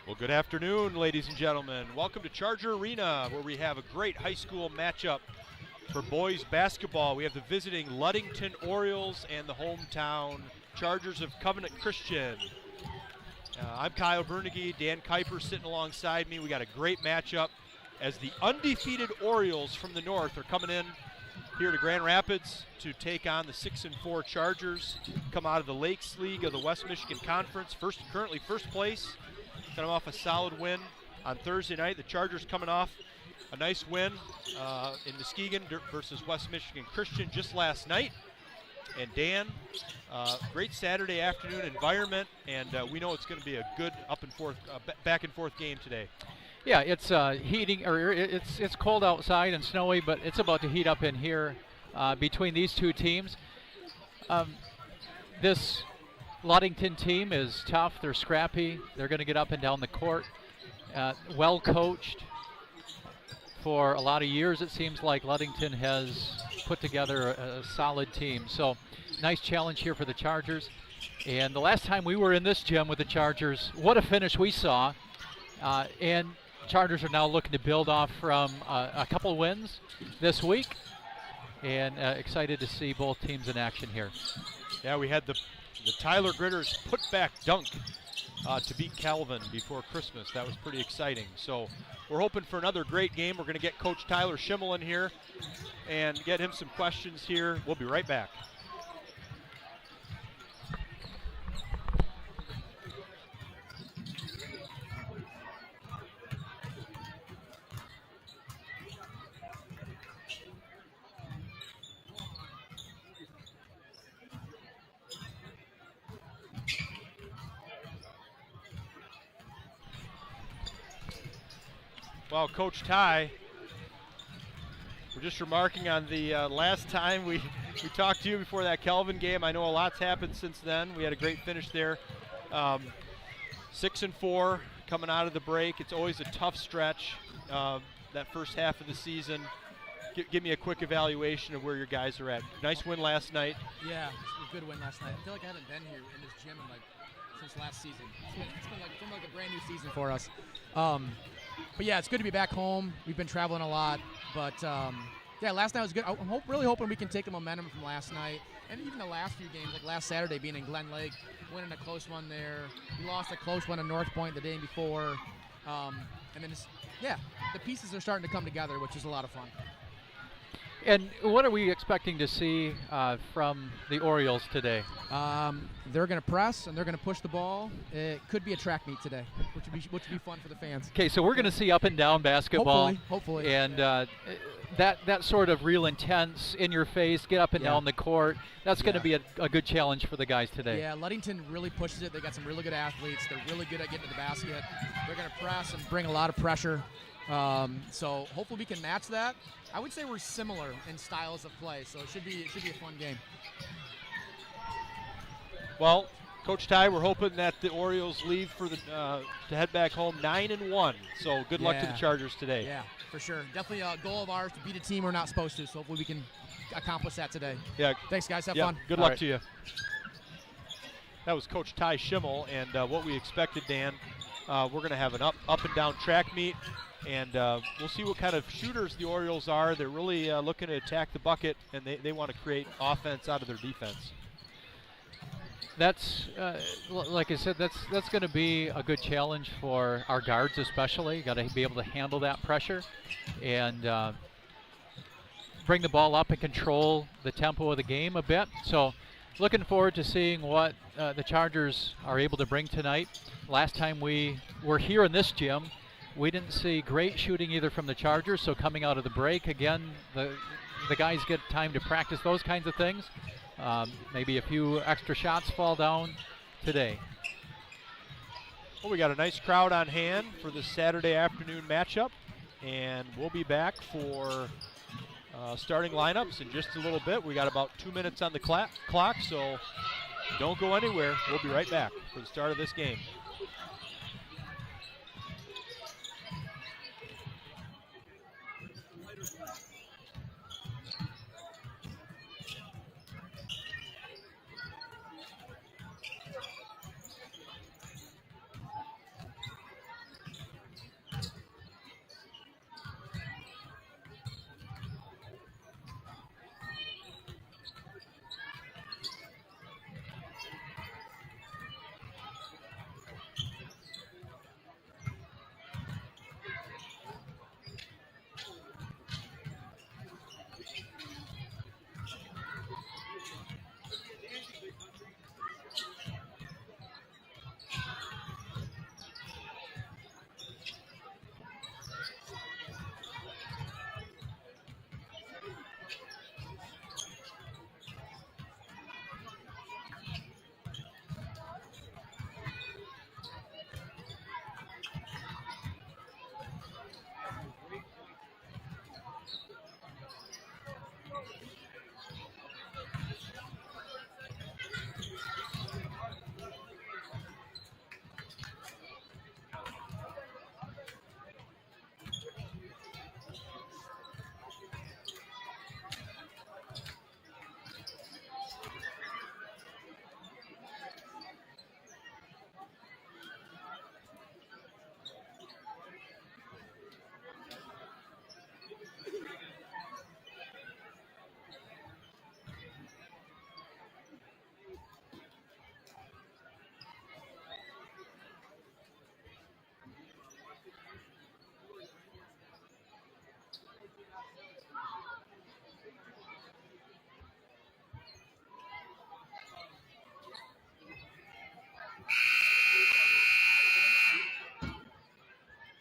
Well, good afternoon, ladies and gentlemen. Welcome to Charger Arena, where we have a great high school matchup for boys basketball. We have the visiting Ludington Orioles and the hometown Chargers of Covenant Christian. I'm Kyle Bernege, Dan Kuiper sitting alongside me. We got a great matchup as the undefeated Orioles from the north are coming in here to Grand Rapids to take on the 6-4 Chargers, come out of the Lakes League of the West Michigan Conference, currently first place. Coming off a solid win on Thursday night. The Chargers coming off a nice win in Muskegon versus West Michigan Christian just last night. And Dan, great Saturday afternoon environment, and we know it's going to be a good back and forth game today. Yeah, it's it's cold outside and snowy, but it's about to heat up in here between these two teams. This Ludington team is tough. They're scrappy. They're going to get up and down the court. Well coached. For a lot of years, it seems like Ludington has put together a solid team. So, nice challenge here for the Chargers. And the last time we were in this gym with the Chargers, what a finish we saw. And Chargers are now looking to build off from a couple wins this week. And excited to see both teams in action here. Yeah, we had the Tyler Gritter's put-back dunk to beat Calvin before Christmas. That was pretty exciting. So we're hoping for another great game. We're going to get Coach Tyler Schimmel in here and get him some questions here. We'll be right back. Well, Coach Ty, we're just remarking on the last time we talked to you before that Calvin game. I know a lot's happened since then. We had a great finish there. 6-4 coming out of the break. It's always a tough stretch, that first half of the season. Give me a quick evaluation of where your guys are at. Nice win last night. Yeah, it was a good win last night. I feel like I haven't been here in this gym since last season. It's been like a brand new season for us. But yeah, it's good to be back home. We've been traveling a lot, but yeah, last night was good. I'm really hoping we can take the momentum from last night and even the last few games, like last Saturday being in Glen Lake, winning a close one there. We lost a close one in North Point the day before, and then the pieces are starting to come together, which is a lot of fun. And what are we expecting to see from the Orioles today? They're going to press and they're going to push the ball. It could be a track meet today, which would be fun for the fans. Okay, so we're going to see up and down basketball. Hopefully. And that sort of real intense, in your face, get up and down the court, that's going to be a good challenge for the guys today. Yeah, Ludington really pushes it. They got some really good athletes. They're really good at getting to the basket. They're going to press and bring a lot of pressure. So hopefully we can match that. I would say we're similar in styles of play, so it should be a fun game. Well, Coach Ty, we're hoping that the Orioles leave for the to head back home 9-1. So good luck to the Chargers today. Yeah, for sure. Definitely a goal of ours to beat a team we're not supposed to. So hopefully we can accomplish that today. Yeah. Thanks, guys. Have fun. Good luck to you. That was Coach Ty Schimmel, and what we expected, Dan, we're going to have an up and down track meet, and we'll see what kind of shooters the Orioles are. They're really looking to attack the bucket, and they want to create offense out of their defense. That's like I said, that's going to be a good challenge for our guards, especially. Got to be able to handle that pressure and bring the ball up and control the tempo of the game a bit. So looking forward to seeing what the Chargers are able to bring tonight. Last time we were here in this gym, we didn't see great shooting either from the Chargers. So coming out of the break, again, the guys get time to practice those kinds of things. Maybe a few extra shots fall down today. Well, we got a nice crowd on hand for this Saturday afternoon matchup, and we'll be back for starting lineups in just a little bit. We got about 2 minutes on the clock, so don't go anywhere. We'll be right back for the start of this game.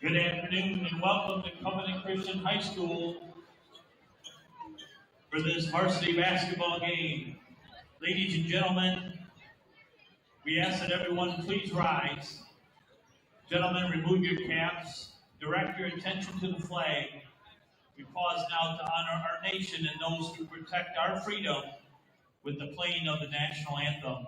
Good afternoon and welcome to Covenant Christian High School for this varsity basketball game. Ladies and gentlemen, we ask that everyone please rise. Gentlemen, remove your caps. Direct your attention to the flag. We pause now to honor our nation and those who protect our freedom with the playing of the national anthem.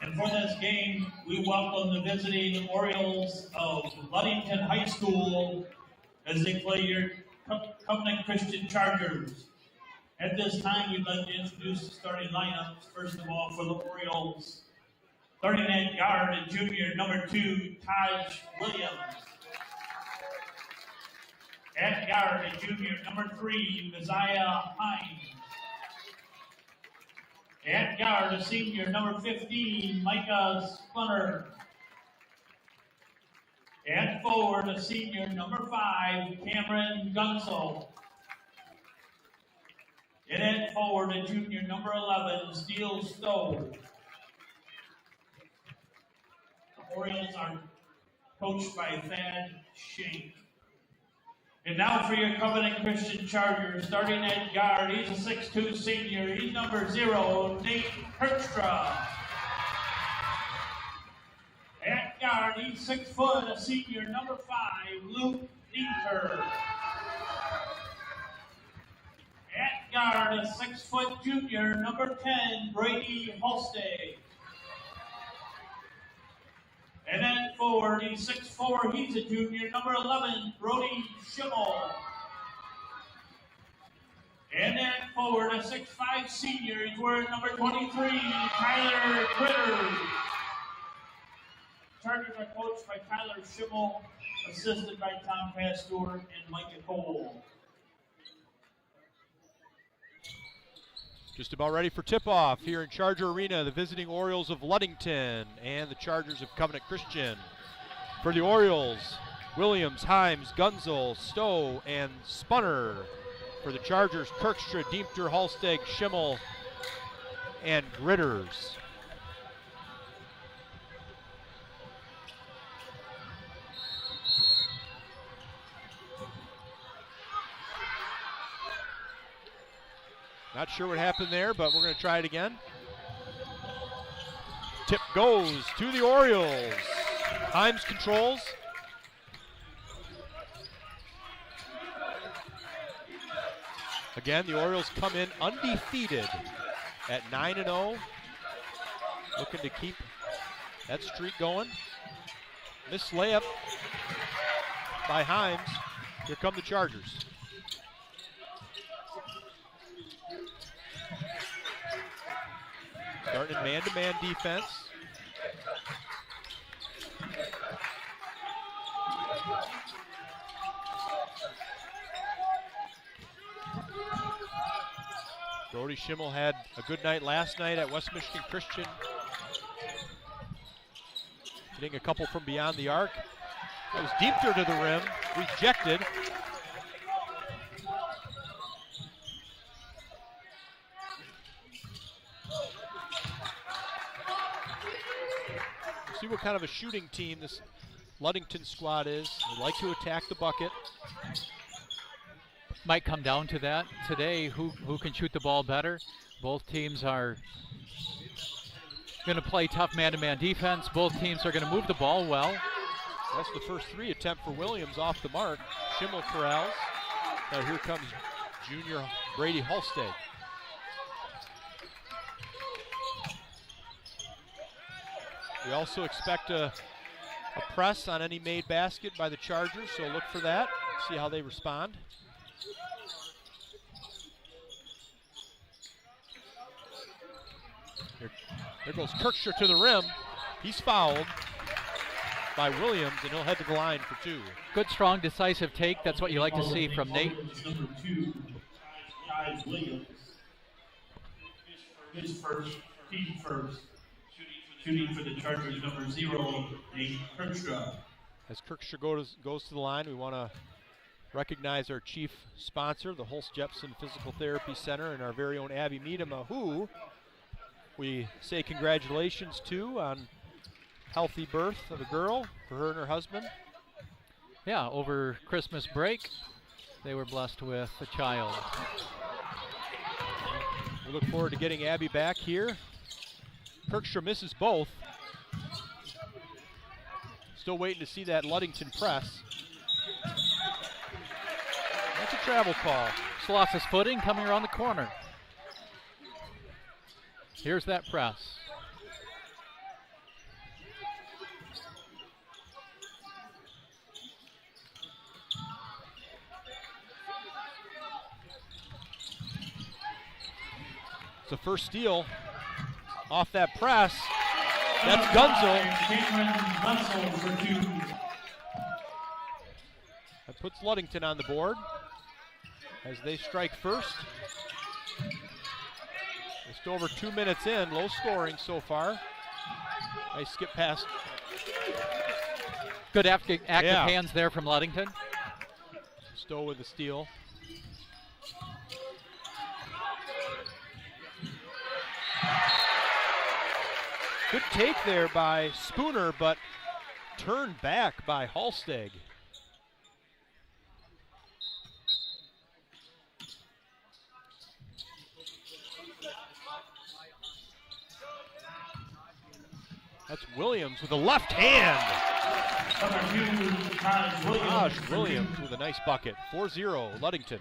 And for this game, we welcome the visiting Orioles of Ludington High School as they play your Covenant Christian Chargers. At this time, we'd like to introduce the starting lineups. First of all, for the Orioles, starting at guard and junior number 2, Taj Williams. At guard and junior number 3, Messiah Hines. At guard, a senior number 15, Micah Spunner. At forward, a senior number 5, Cameron Gunsel. And at forward, a junior number 11, Steele Stowe. The Orioles are coached by Thad Shank. And now for your Covenant Christian Chargers, starting at guard, he's a 6'2 senior, he's number 0, Nate Herkstra. At guard, he's 6 foot, a senior, number 5, Luke Dinker. At guard, a 6 foot junior, number 10, Brady Holsteg. And then forward, he's 6'4", he's a junior, number 11, Brody Schimmel. And then forward, a 6'5" senior, he's wearing number 23, Tyler Critter. Chargers are coached by Tyler Schimmel, assisted by Tom Pastor and Micah Cole. Just about ready for tip-off here in Charger Arena, the visiting Orioles of Ludington and the Chargers of Covenant Christian. For the Orioles, Williams, Himes, Gunzel, Stowe, and Spunner. For the Chargers, Kirkstra, Diemter, Halsteg, Schimmel, and Gritters. Not sure what happened there, but we're going to try it again. Tip goes to the Orioles. Himes controls. Again, the Orioles come in undefeated at 9-0. Looking to keep that streak going. Missed layup by Himes. Here come the Chargers. Starting in man-to-man defense. Brody Schimmel had a good night last night at West Michigan Christian. Hitting a couple from beyond the arc. That was Diemter to the rim, rejected. See what kind of a shooting team this Ludington squad is. They like to attack the bucket. Might come down to that today, who can shoot the ball better. Both teams are going to play tough man-to-man defense. Both teams are going to move the ball well. That's the first 3 attempt for Williams off the mark. Schimmel corrals. Now here comes junior Brady Holsteg. We also expect a press on any made basket by the Chargers, so look for that. See how they respond. There goes Kirkstra to the rim. He's fouled by Williams, and he'll head to the line for 2. Good, strong, decisive take. That's what you like to see from Nate. Number 2, Taj Williams. His first, team first. Shooting for the Chargers, number 0, Nate Kirkstra. As Kirkstra goes to the line, we want to recognize our chief sponsor, the Holst Jepson Physical Therapy Center, and our very own Abby Miedema, who we say congratulations to on healthy birth of a girl for her and her husband. Yeah, over Christmas break, they were blessed with a child. We look forward to getting Abby back here. Kirkstra misses both. Still waiting to see that Ludington press. That's a travel call. Just lost his footing coming around the corner. Here's that press. It's the first steal off that press. That's Gunzel. That puts Ludington on the board as they strike first. Just over 2 minutes in, low scoring so far. Nice skip pass. Good active hands there from Ludington. Stowe with the steal. Good take there by Spooner, but turned back by Halsteg. That's Williams with a left hand. Gosh, Williams with a nice bucket. 4-0, Ludington.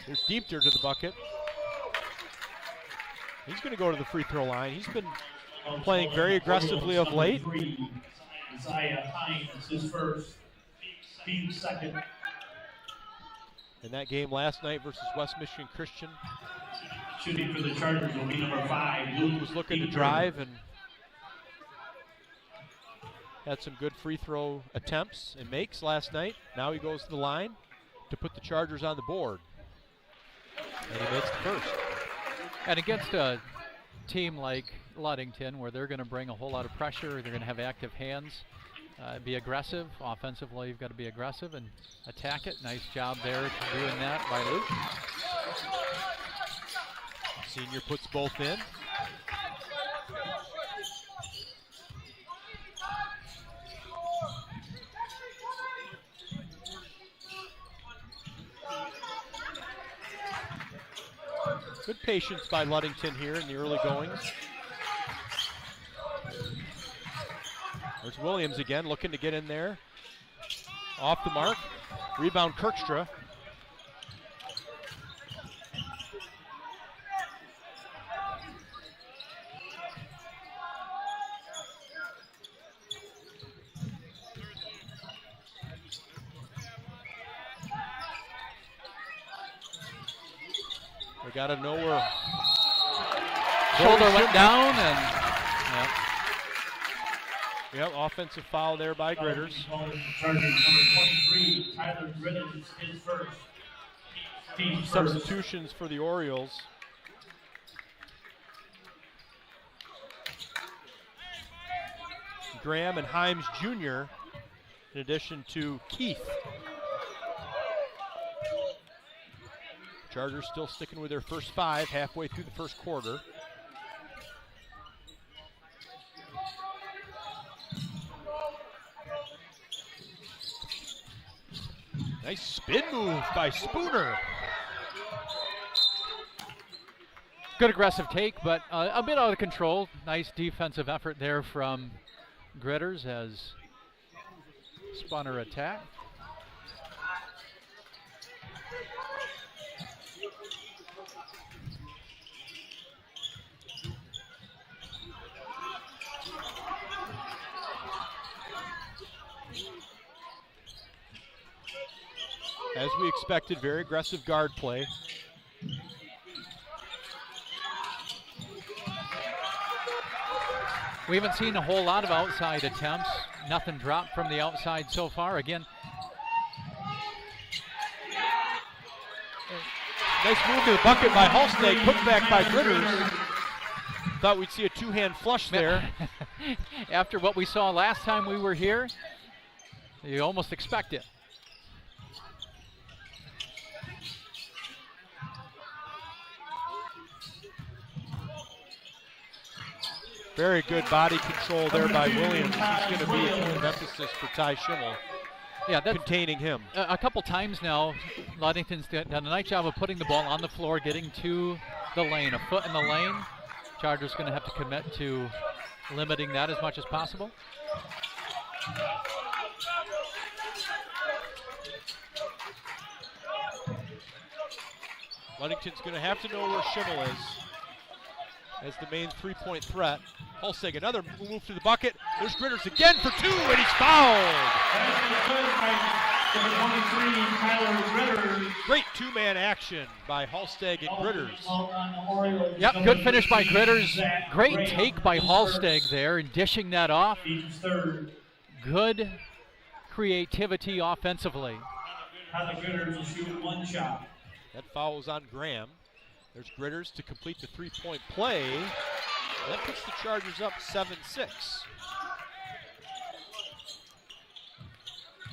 Here's Deepter to the bucket. He's going to go to the free throw line. He's been playing very aggressively of late. Isaiah Hines, his first, Steve second. In that game last night versus West Michigan Christian, shooting for the Chargers will be number 5. Luke was looking to drive and had some good free throw attempts and makes last night. Now he goes to the line to put the Chargers on the board. And he makes the first. And against a team like Ludington, where they're going to bring a whole lot of pressure, they're going to have active hands, be aggressive. Offensively, you've got to be aggressive and attack it. Nice job there doing that by Luke. Senior puts both in. Good patience by Ludington here in the early goings. There's Williams again, looking to get in there. Off the mark. Rebound Kirkstra. We got to know where shoulder went down, and yep, offensive foul there by Gritters. Chargers number 23, Tyler Gritters, his first. Substitutions for the Orioles. Graham and Himes Jr. in addition to Keith. Chargers still sticking with their first 5 halfway through the first quarter. Nice spin move by Spooner. good aggressive take, but a bit out of control. Nice defensive effort there from Gritters as Spunner attack. As we expected, very aggressive guard play. We haven't seen a whole lot of outside attempts. Nothing dropped from the outside so far. Again, nice move to the bucket by Halsteg, put back by Gritters. Thought we'd see a two-hand flush there. After what we saw last time we were here, you almost expect it. Very good body control there by Williams. He's going to be a point of emphasis for Ty Schimmel. Yeah, that's containing him. A couple times now, Ludington's done a nice job of putting the ball on the floor, getting to the lane. A foot in the lane. Chargers going to have to commit to limiting that as much as possible. Ludington's going to have to know where Schimmel is as the main three-point threat. Holsteg, another move to the bucket. There's Gritters again for two, and he's fouled. Great two-man action by Holsteg and Gritters. Yep, good finish by Gritters. Great take by Holsteg there in dishing that off. Good creativity offensively. Gritters will shoot one shot. That foul was on Graham. There's Gritters to complete the three-point play. That puts the Chargers up 7-6.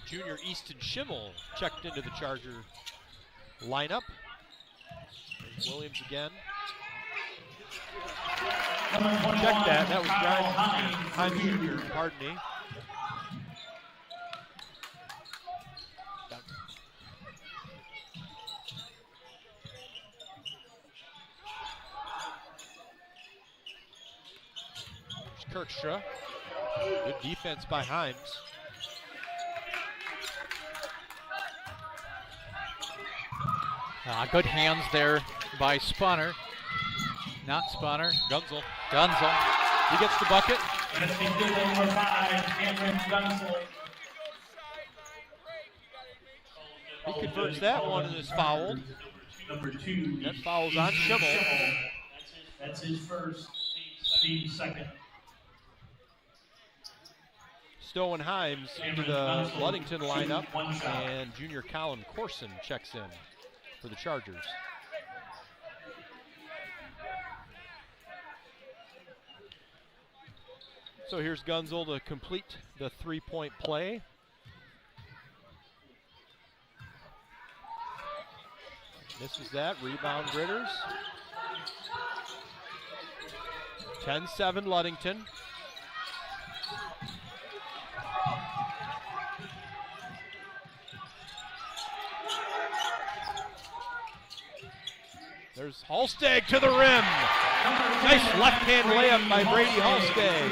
Junior Easton Schimmel checked into the Charger lineup. There's Williams again. Check that. That was Grimes Jr. Pardon me. Kirkstra. Good defense by Himes. Good hands there by Spunner. Not Spunner. Gunzel. Gunzel. He gets the bucket. He converts that one and is fouled. Number 2. That foul's on Schimmel. That's his first, team's second. Stowe and Himes into the Ludington lineup, and junior Colin Corson checks in for the Chargers. So here's Gunzel to complete the three-point play. Misses that, rebound Gritters. 10-7 Ludington. There's Holsteg to the rim. Nice left-hand layup by Brady Holsteg.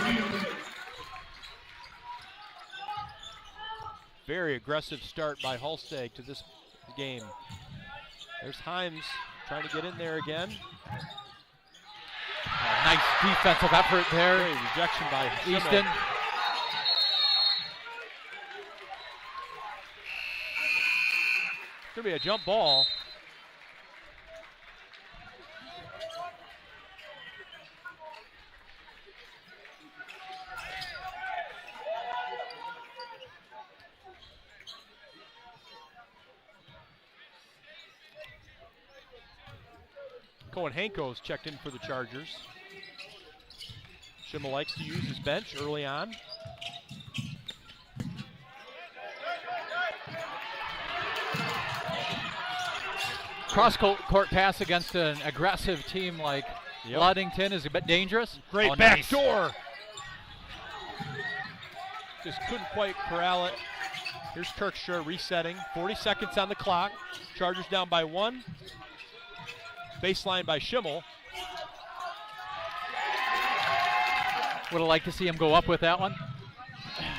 Very aggressive start by Holsteg to this game. There's Himes trying to get in there again. Nice defensive effort there. Great rejection by Easton. It's going to be a jump ball. Cohen Hanko's checked in for the Chargers. Schimmel likes to use his bench early on. Cross-court pass against an aggressive team like Ludington is a bit dangerous. Great backdoor. Just couldn't quite corral it. Here's Kirkstra resetting. 40 seconds on the clock. Chargers down by 1. Baseline by Schimmel. Would have liked to see him go up with that one.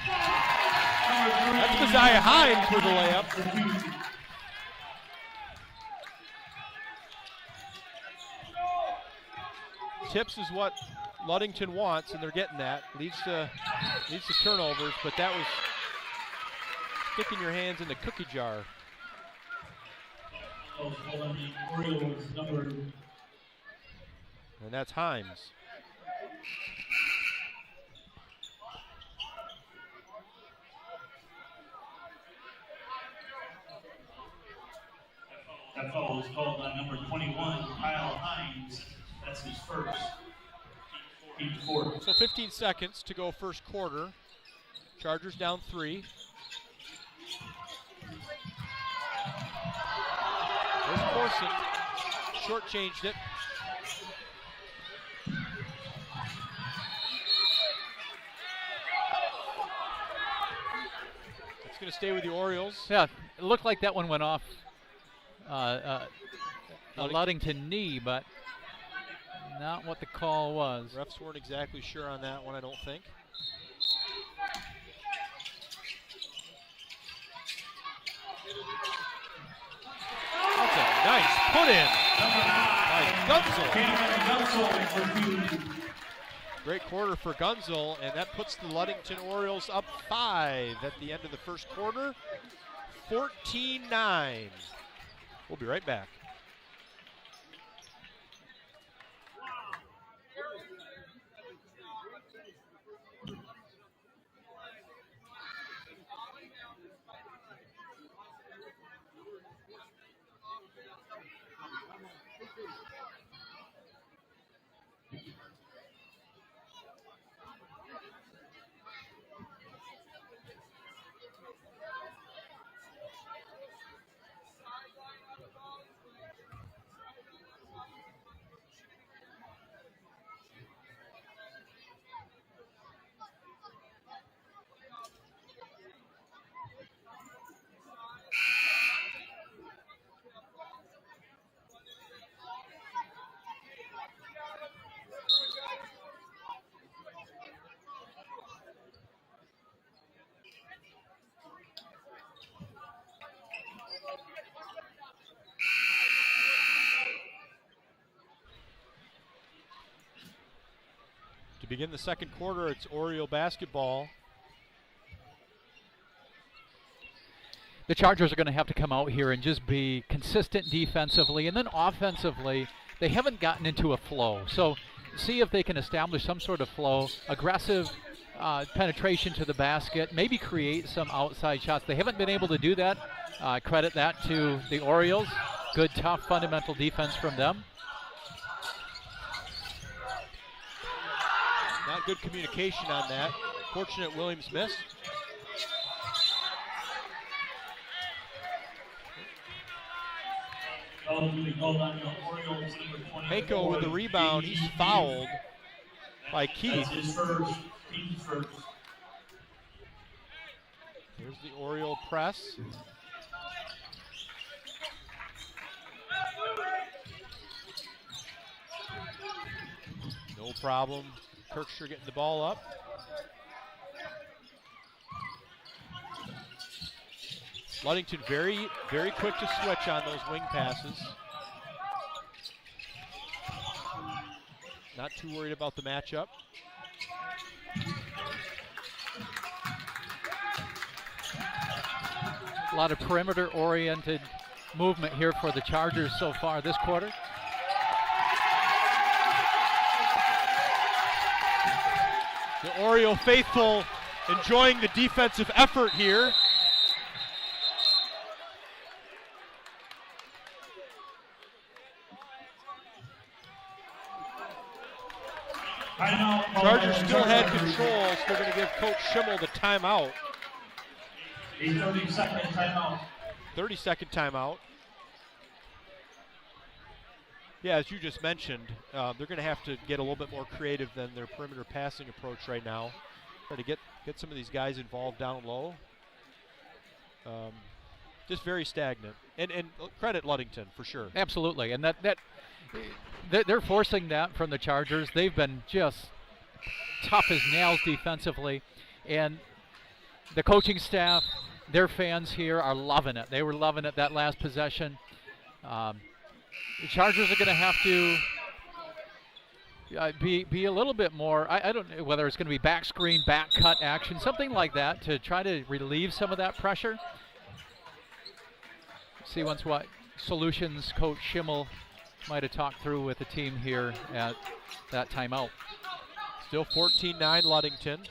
That's Messiah Himes for the layup. Tips is what Ludington wants, and they're getting that. Leads to turnovers, but that was sticking your hands in the cookie jar. And that's Himes. That foul was called on number 21, Kyle Himes. That's his first. Team 4. So 15 seconds to go first quarter. Chargers down 3. There's Corson. Shortchanged it. It's going to stay with the Orioles. Yeah, it looked like that one went off a Ludington knee, but not what the call was. Refs weren't exactly sure on that one, I don't think. That's a nice put in by Gunzel. Great quarter for Gunzel, and that puts the Ludington Orioles up 5 at the end of the first quarter, 14-9. We'll be right back. To begin the second quarter, it's Oriole basketball. The Chargers are going to have to come out here and just be consistent defensively, and then offensively, they haven't gotten into a flow. So see if they can establish some sort of flow, aggressive penetration to the basket, maybe create some outside shots. They haven't been able to do that. Credit that to the Orioles. Good, tough, fundamental defense from them. Not good communication on that. Fortunate Williams missed. Mako with the rebound. He's fouled by Keith. That's his first. Keith's first. Here's the Oriole press. No problem. Kirkshire getting the ball up. Ludington very, very quick to switch on those wing passes. Not too worried about the matchup. A lot of perimeter-oriented movement here for the Chargers so far this quarter. The Oriole faithful enjoying the defensive effort here. Chargers still had control, so they're going to give Coach Schimmel the timeout. A 30-second timeout. 30-second timeout. Yeah, as you just mentioned, they're going to have to get a little bit more creative than their perimeter passing approach right now. Try to get some of these guys involved down low. Just very stagnant. And credit Ludington for sure. Absolutely, and they're forcing that from the Chargers. They've been just tough as nails defensively, and the coaching staff, their fans here are loving it. They were loving it that last possession. The Chargers are going to have to be a little bit more, I don't know whether it's going to be back screen, back cut action, something like that to try to relieve some of that pressure. See once what solutions Coach Schimmel might have talked through with the team here at that timeout. Still 14-9 Ludington.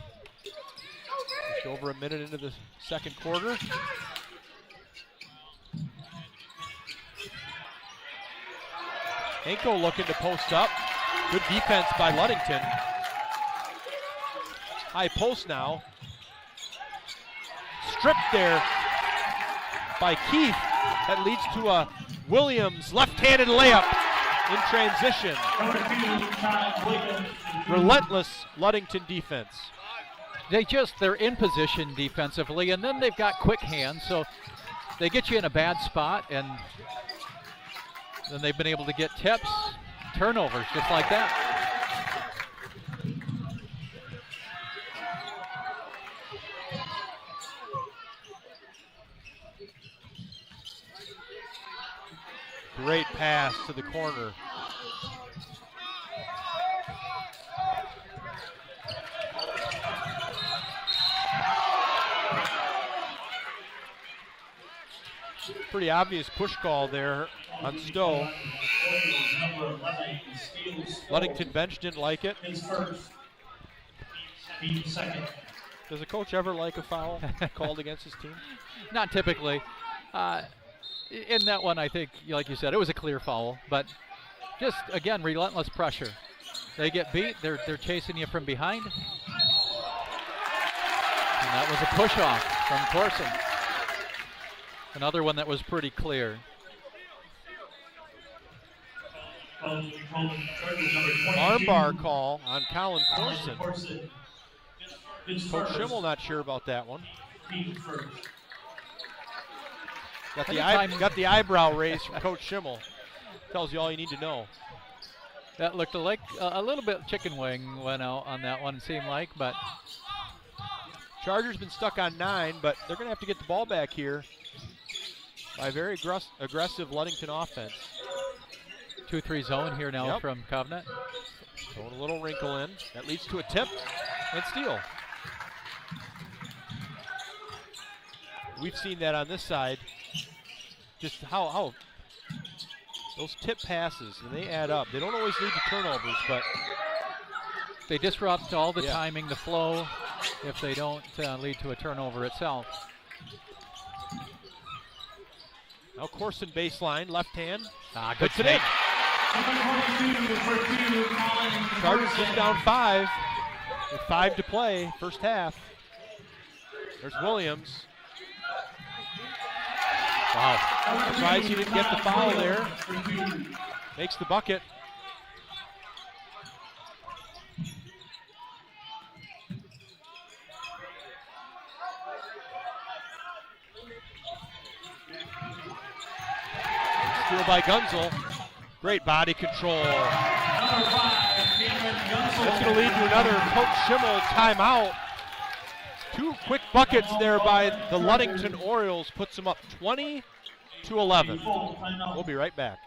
Just over a minute into the second quarter. Henko looking to post up. Good defense by Ludington. High post now. Stripped there by Keith. That leads to a Williams left-handed layup in transition. Relentless Ludington defense. They're in position defensively, and then they've got quick hands, so they get you in a bad spot, and then they've been able to get tips, turnovers, just like that. Great pass to the corner. Pretty obvious push call there on Stowe. Ludington bench didn't like it. His first, team second. Does a coach ever like a foul called against his team? Not typically. In that one, I think, like you said, it was a clear foul. But just, again, relentless pressure. They get beat. They're chasing you from behind. And that was a push-off from Corson. Another one that was pretty clear. Armbar call on Colin Corson. Coach Schimmel not sure about that one. Got the eyebrow raised from Coach Schimmel. Tells you all you need to know. That looked like a little bit chicken wing went out on that one, it seemed like, but Chargers been stuck on 9, but they're going to have to get the ball back here by a very aggressive Ludington offense. 2-3 zone here now from Covenant. Throwing a little wrinkle in. That leads to a tip and steal. We've seen that on this side. Just how those tip passes, when they add up, they don't always lead to turnovers, but they disrupt all the timing, the flow, if they don't lead to a turnover itself. Now Corson baseline, left hand. Good puts it in. Chargers just down 5 with 5 to play, first half. There's Williams. Wow. Surprised he didn't get the foul there. Makes the bucket. Steal by Gunzel. Great body control. That's going to lead to another Coach Schimmel timeout. 2 quick buckets there by the Ludington Orioles puts them up 20-11. We'll be right back.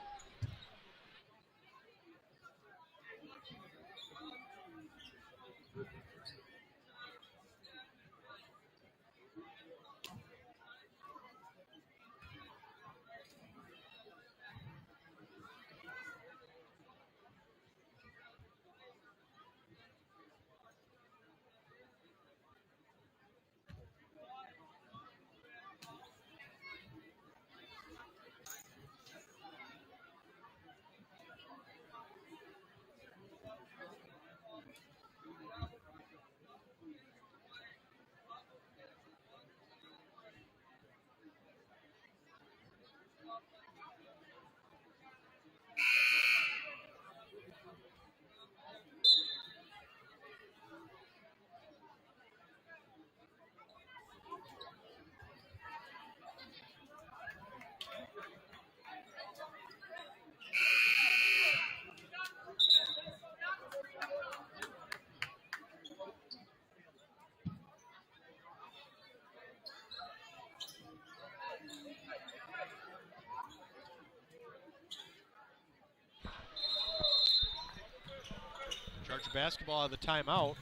Charger basketball out of the timeout.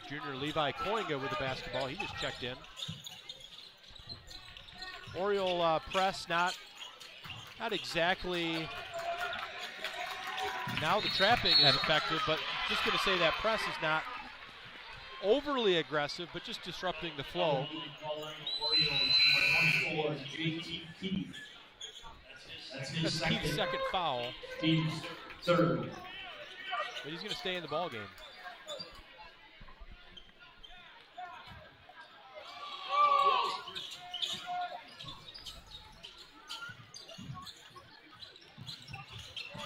Junior Levi Koinga with the basketball. He just checked in. Oriole press not exactly. Now the trapping is effective, but just going to say that press is not overly aggressive, but just disrupting the flow. That's Keith's second foul. Team's third. But he's going to stay in the ball game.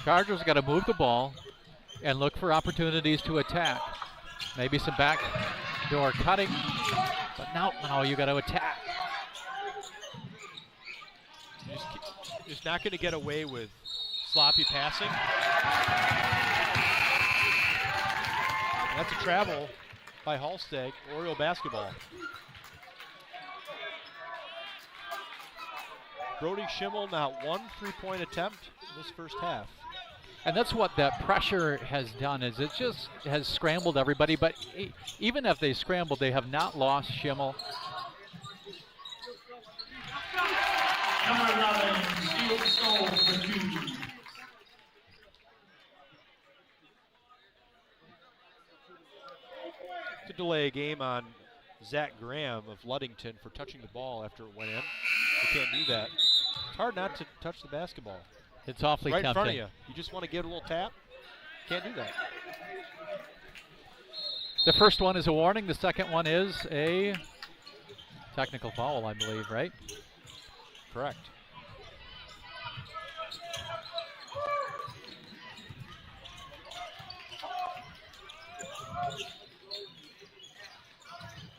Chargers got to move the ball and look for opportunities to attack. Maybe some backdoor cutting, but now you got to attack. Just not going to get away with sloppy passing. That's a travel by Hallsteg, Oriole basketball. Brody Schimmel, not 1 3-point attempt in this first half. And that's what that pressure has done, is it just has scrambled everybody. But even if they scrambled, they have not lost Schimmel. Number 11, Steel Stole for 2. To delay a game on Zach Graham of Ludington for touching the ball after it went in. You can't do that. It's hard not to touch the basketball. It's awfully right tempting. in front of you. You just want to give it a little tap. Can't do that. The first one is a warning. The second one is a technical foul, I believe, right? Correct.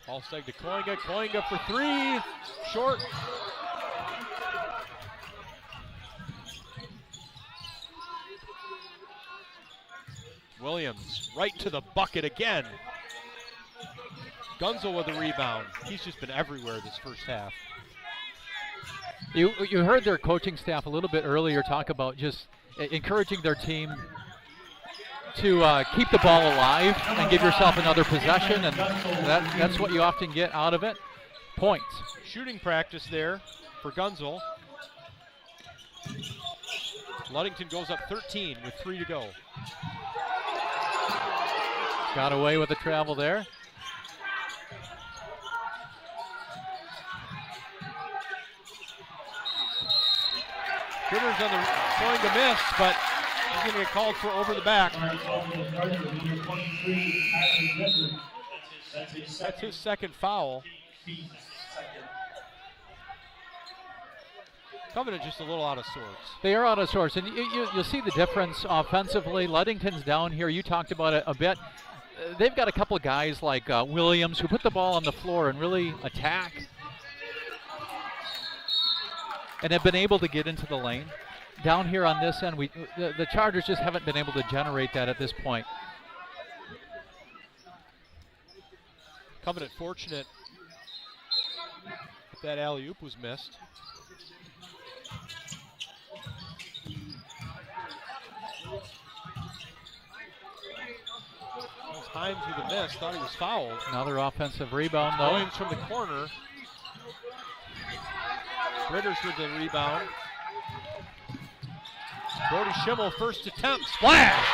Ball stag to Koinga. Koinga for 3. Short. Williams right to the bucket again. Gunzel with the rebound. He's just been everywhere this first half. You heard their coaching staff a little bit earlier talk about just encouraging their team to keep the ball alive and give yourself another possession, and that's what you often get out of it. Points. Shooting practice there for Gunzel. Ludington goes up 13 with 3 to go. Got away with the travel there. Critters on the going to miss, but he's going to get called for over the back. That's his second foul. Covenant just a little out of sorts. They are out of sorts, and you'll see the difference offensively. Ludington's down here. You talked about it a bit. They've got a couple of guys like Williams who put the ball on the floor and really attack, and have been able to get into the lane. Down here on this end, the Chargers just haven't been able to generate that at this point. Covenant fortunate that alley-oop was missed. Himes with a miss, thought he was fouled. Another offensive rebound, though. Williams from the corner. Ritters with the rebound. Brody Schimmel, first attempt, splash!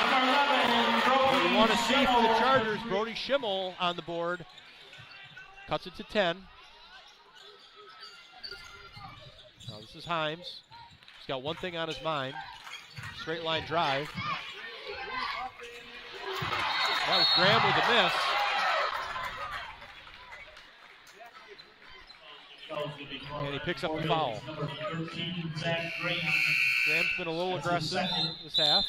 What you want to see for the Chargers, Brody Schimmel on the board. Cuts it to 10. Now this is Himes. He's got one thing on his mind. Straight line drive. That was Graham with a miss. And he picks up the foul. Graham's been a little aggressive this half.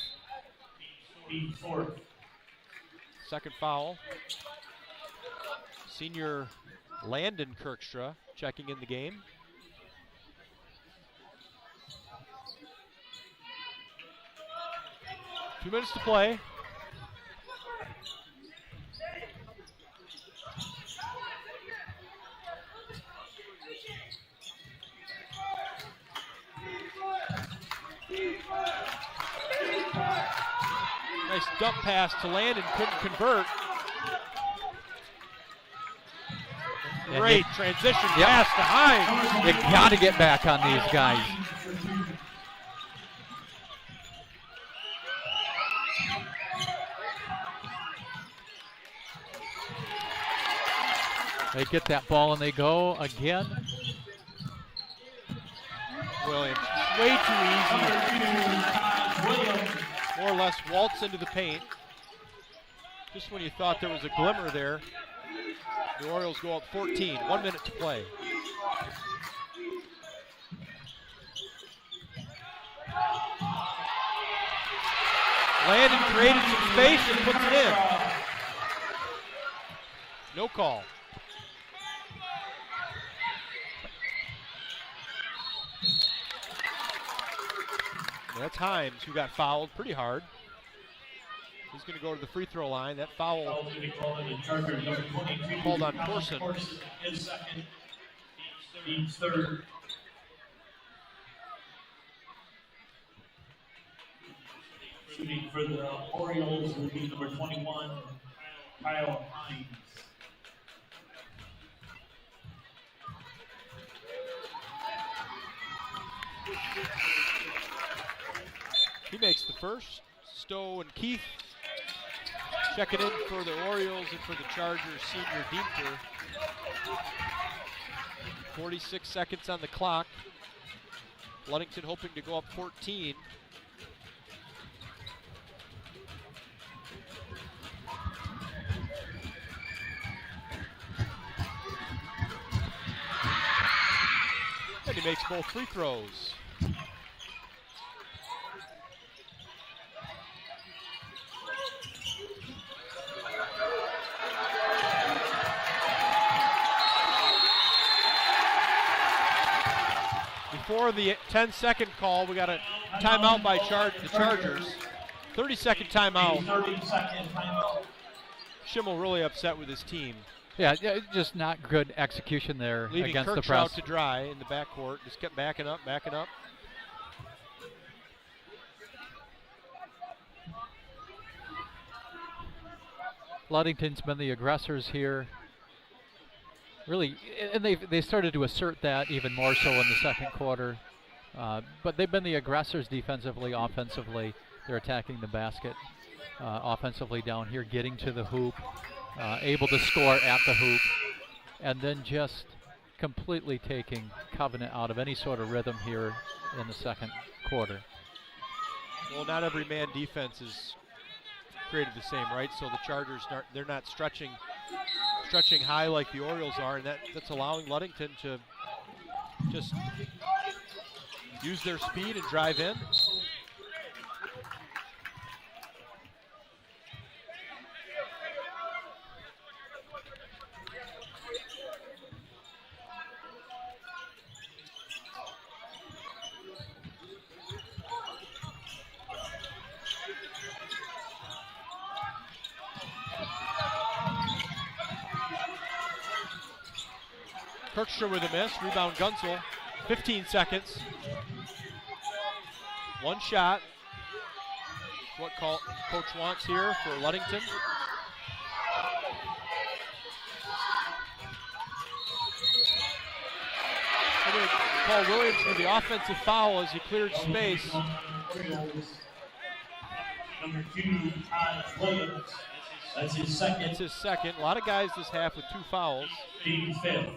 Second foul. Senior Landon Kirkstra checking in the game. Two minutes to play. Nice dump pass to Landon, couldn't convert. Great transition pass to Himes. You got to get back on these guys. They get that ball and they go again. Williams, way too easy. More or less waltz into the paint. Just when you thought there was a glimmer there, the Orioles go up 14, 1 minute to play. Landon created some space and puts it in. No call. That's Himes, who got fouled pretty hard. He's going to go to the free throw line. That foul called on Corson. Is second. Team's third. Shooting for the Orioles will be number 21, Kyle Himes. He makes the first. Stowe and Keith checking in for the Orioles and for the Chargers senior Diemter. 46 seconds on the clock. Ludington hoping to go up 14. And he makes both free throws. Before the 10-second call, we got a timeout by the Chargers. 30-second timeout. 30-second timeout. Schimmel really upset with his team. Yeah, just not good execution there Leaving against the Kirkshow press. to dry in the backcourt. Just kept backing up, backing up. Ludington's been the aggressors here. Really, and they started to assert that even more so in the second quarter. But they've been the aggressors defensively, offensively. They're attacking the basket offensively down here, getting to the hoop, able to score at the hoop, and then just completely taking Covenant out of any sort of rhythm here in the second quarter. Well, not every man defense is created the same, right? So the Chargers, they're not stretching high like the Orioles are, and that's allowing Ludington to just use their speed and drive in. Kirkshaw with a miss, rebound Gunsel, 15 seconds. One shot. What coach wants here for Ludington. We're going to call Williams for the offensive foul as he cleared space. Number 2, Todd Williams. That's his second. It's his second. A lot of guys this half with 2 fouls. Team fifth.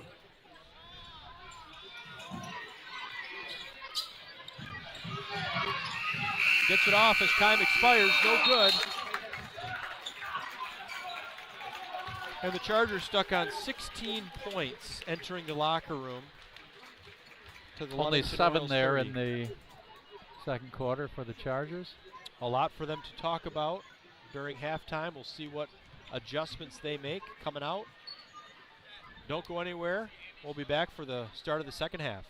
Gets it off as time expires, no good. And the Chargers stuck on 16 points entering the locker room. To the Only Ludington 7 Orioles there 30. in the second quarter for the Chargers. A lot for them to talk about during halftime. We'll see what adjustments they make coming out. Don't go anywhere. We'll be back for the start of the second half.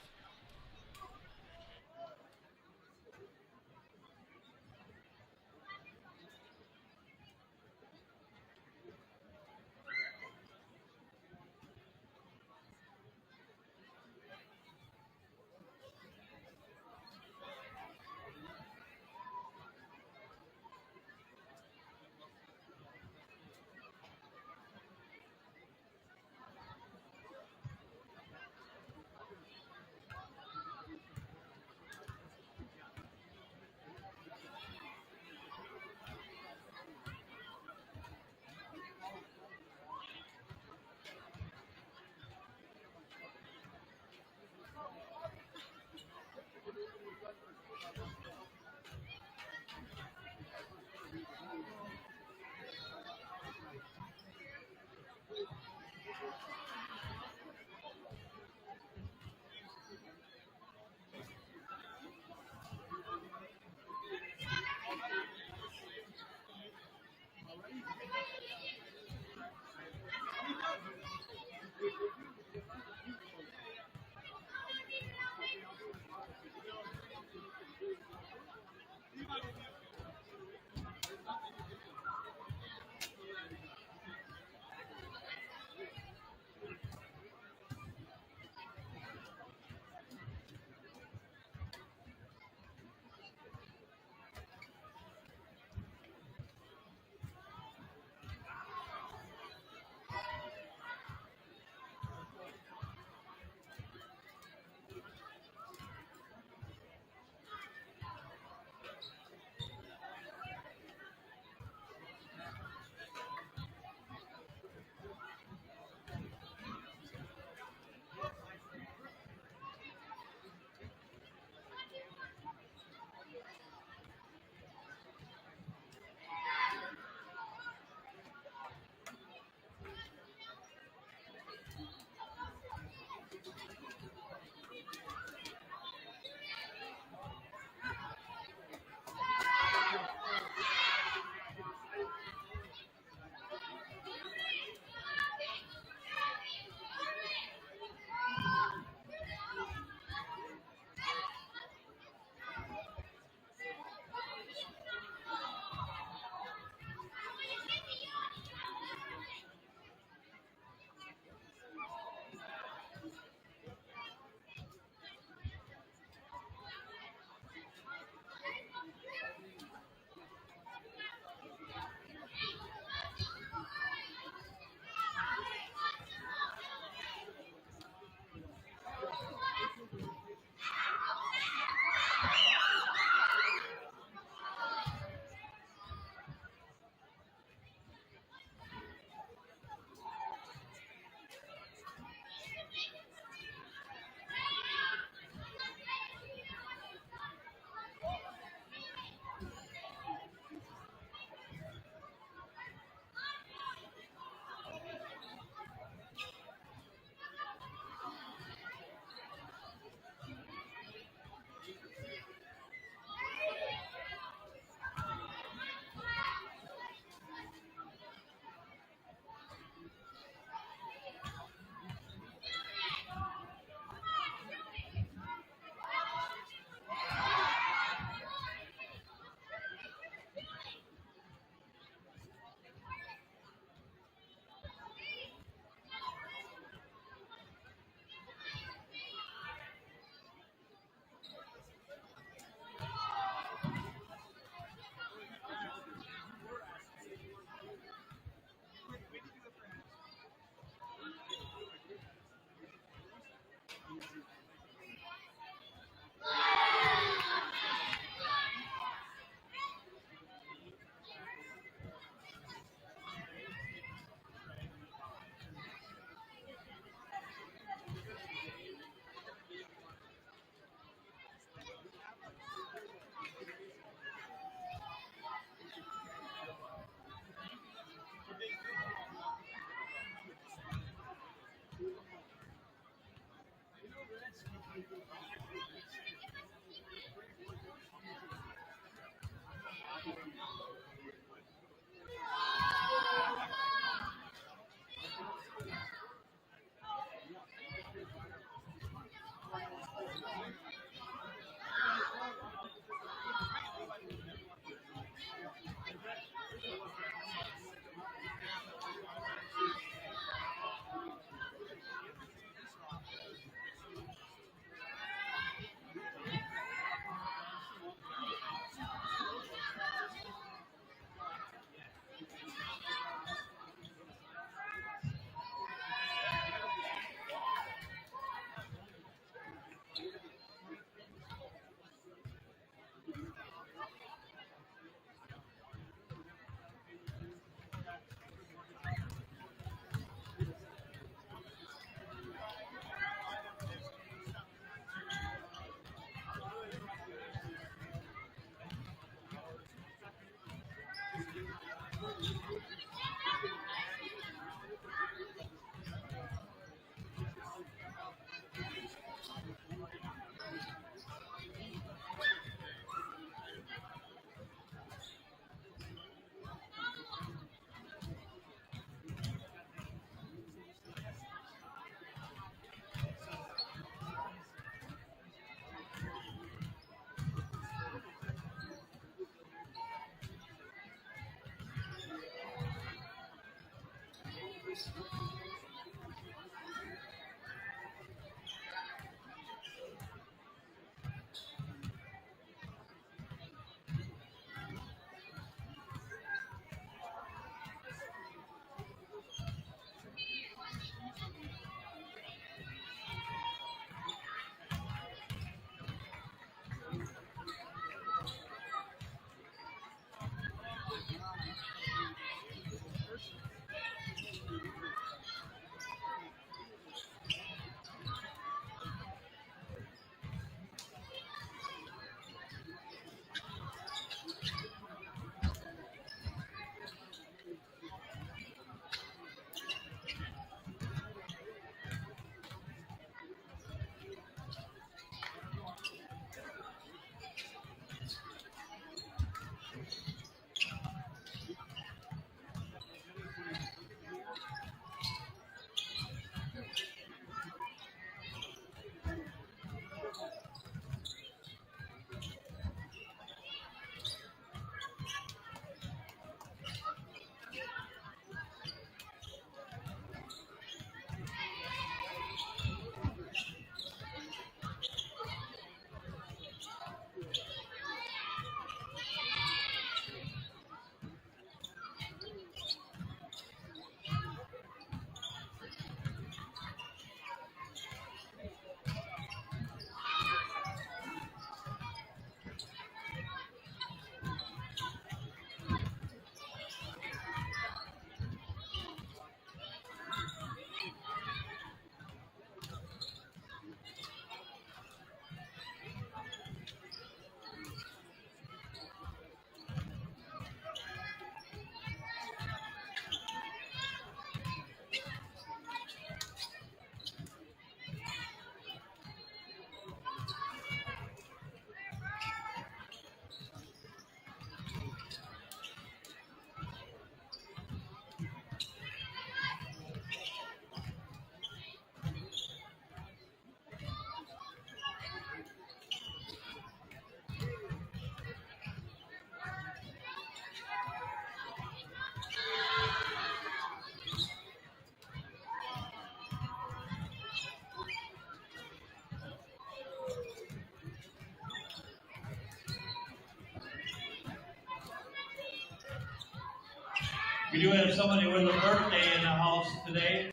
We do have somebody with a birthday in the house today.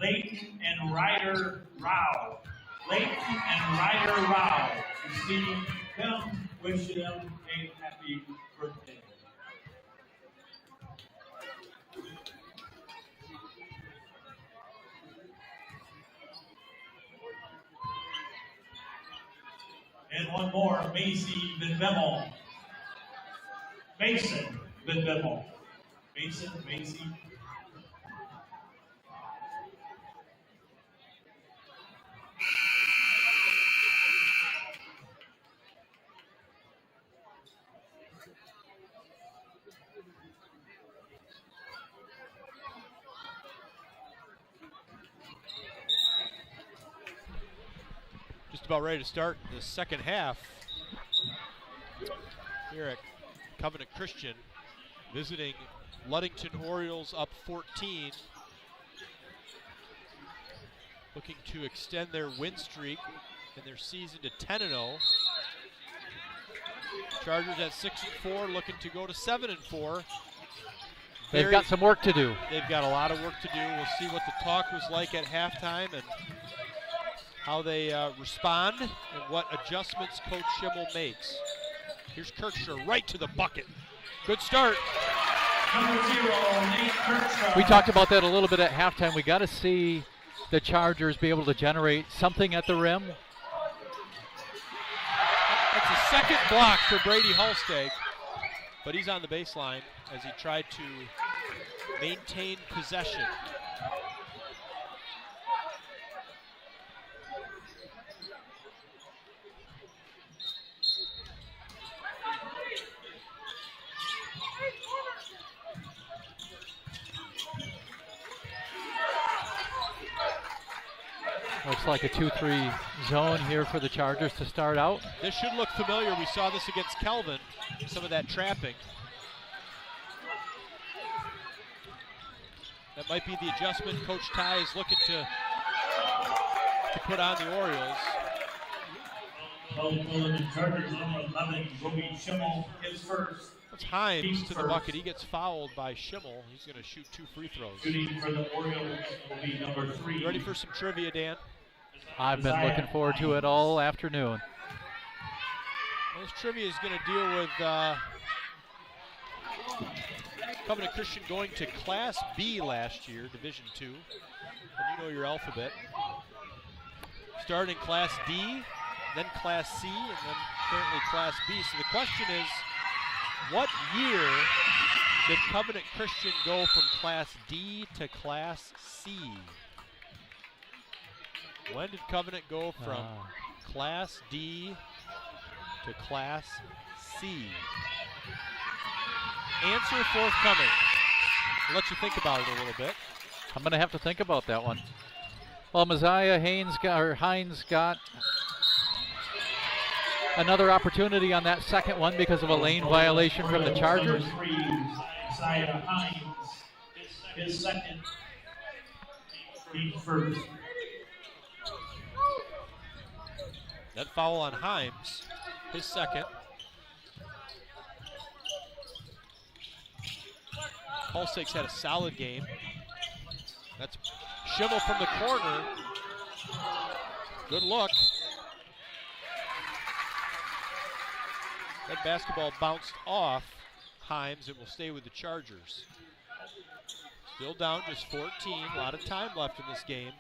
Leighton and Ryder Rao. Leighton and Ryder Rao. You see them, wish them a happy birthday. And one more, Macy Vidbemel. Mason Vidbemel. Macy. about ready to start the second half here at Covenant Christian, visiting Ludington Orioles up 14, looking to extend their win streak and their season to 10-0. Chargers at 6-4, looking to go to 7-4. They've got some work to do. They've got a lot of work to do. We'll see what the talk was like at halftime and how they respond and what adjustments Coach Schimmel makes. Here's Kirkshaw right to the bucket. Good start. Number 0, Nate Kirkshaw. We talked about that a little bit at halftime. We got to see the Chargers be able to generate something at the rim. That's a second block for Brady Halstead, but he's on the baseline as he tried to maintain possession. Looks like a 2-3 zone here for the Chargers to start out. This should look familiar. We saw this against Kelvin, some of that trapping. That might be the adjustment Coach Ty is looking to put on the Orioles. Chargers number 11, Roby Schimmel, his first. That's Himes to the bucket. He gets fouled by Schimmel. He's going to shoot 2 free throws. Shooting for the Orioles will be number 3. You ready for some trivia, Dan? I've been looking forward to it all afternoon. Well, this trivia is going to deal with Covenant Christian going to Class B last year, Division II. And you know your alphabet. Started in Class D, then Class C, and then currently Class B. So the question is, what year did Covenant Christian go from Class D to Class C? When did Covenant go from Class D to Class C? Answer forthcoming. I'll let you think about it a little bit. I'm going to have to think about that one. Well, Hines got another opportunity on that second one because of a lane violation from the Chargers. Messiah Hines, his second, team first. That foul on Himes, his second. Halstead's had a solid game. That's Schimmel from the corner. Good look. That basketball bounced off Himes and will stay with the Chargers. Still down just 14, a lot of time left in this game.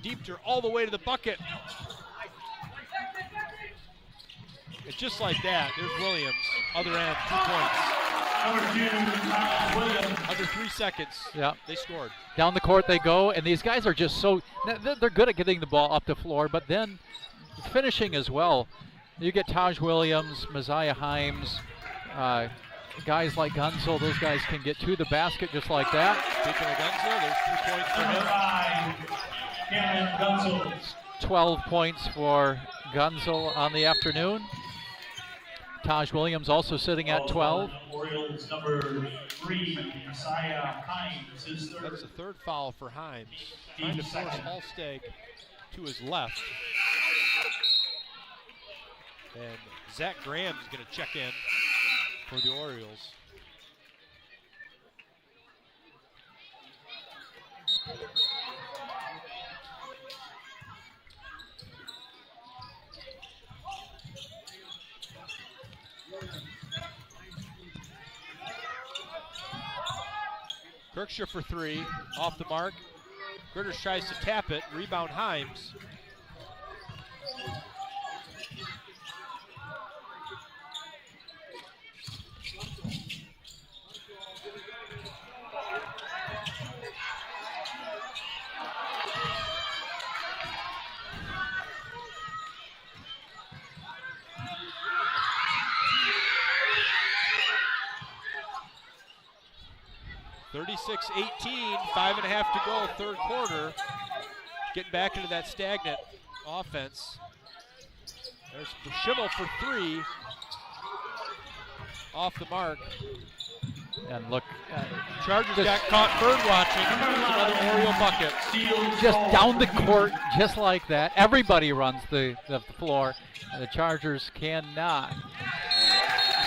Deepter all the way to the bucket. And just like that, there's Williams, other end, 2 points. Number 2, Williams. Under 3 seconds, Yeah. they scored. Down the court they go, and these guys are just so, they're good at getting the ball up the floor, but then finishing as well. You get Taj Williams, Messiah Himes, guys like Gunzel, those guys can get to the basket just like that. Speaking of Gunzel, there's 2 points for Number him. 5, Cameron Gunzel. 12 points for Gunzel on the afternoon. Taj Williams also sitting at 12. Orioles number 3, Messiah Hines, his third. That's the third foul for Himes. Trying to force Halstead to his left. And Zach Graham is going to check in for the Orioles. Kirkshaw for 3, off the mark. Gritters tries to tap it, rebound Himes. 36-18, 5.5 to go, third quarter. Getting back into that stagnant offense. There's Schimmel for three. Off the mark. And look, Chargers got caught bird watching. Another Oriole bucket. Just down the court, just like that. Everybody runs the floor, and the Chargers cannot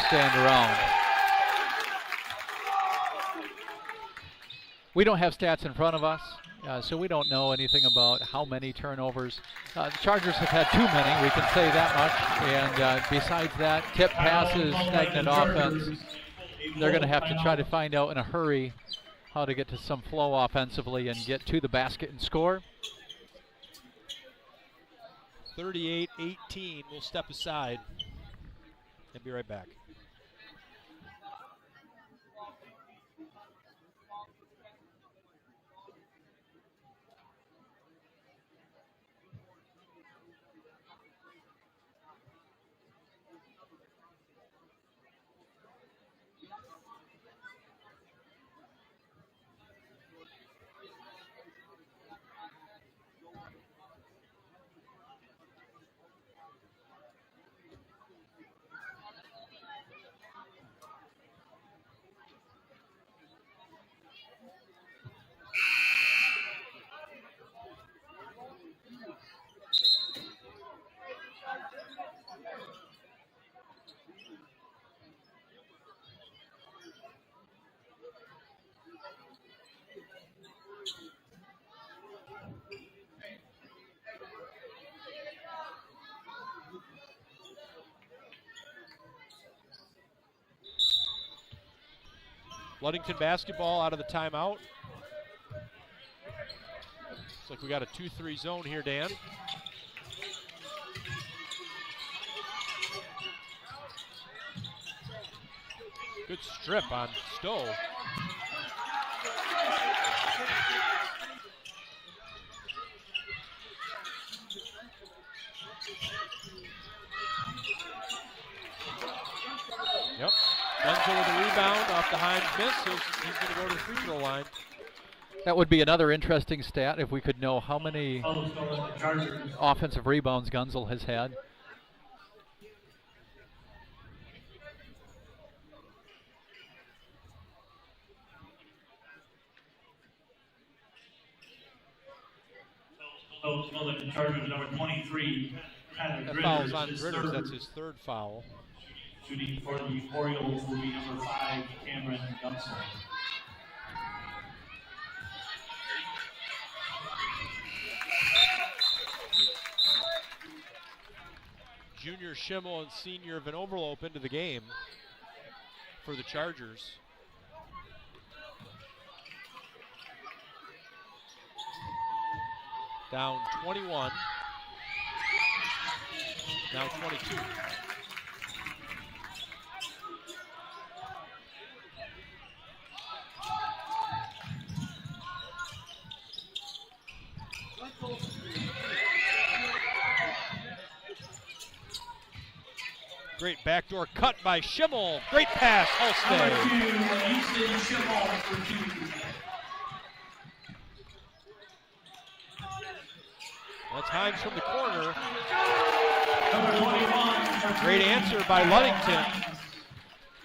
stand around. We don't have stats in front of us, so we don't know anything about how many turnovers. The Chargers have had too many, we can say that much. And besides that, tip passes, stagnant offense. They're going to have to try to find out in a hurry how to get to some flow offensively and get to the basket and score. 38-18, we'll step aside and be right back. Ludington basketball out of the timeout. Looks like we got a 2-3 zone here, Dan. Good strip on Stowe. Yep. Denzel with a rebound off the Hines miss. He's going to go to the free throw line. That would be another interesting stat if we could know how many offensive rebounds Gunzel has had. The Chargers number 23. That foul's on Gritters. That's his third foul. Shooting for the Orioles will be number 5, Cameron Gunzel. Junior Schimmel and senior Van Overlope into the game for the Chargers. Down 21, now 22. Great backdoor cut by Schimmel. Great pass, Holstad. That's Hines from the corner. Great answer by Ludington.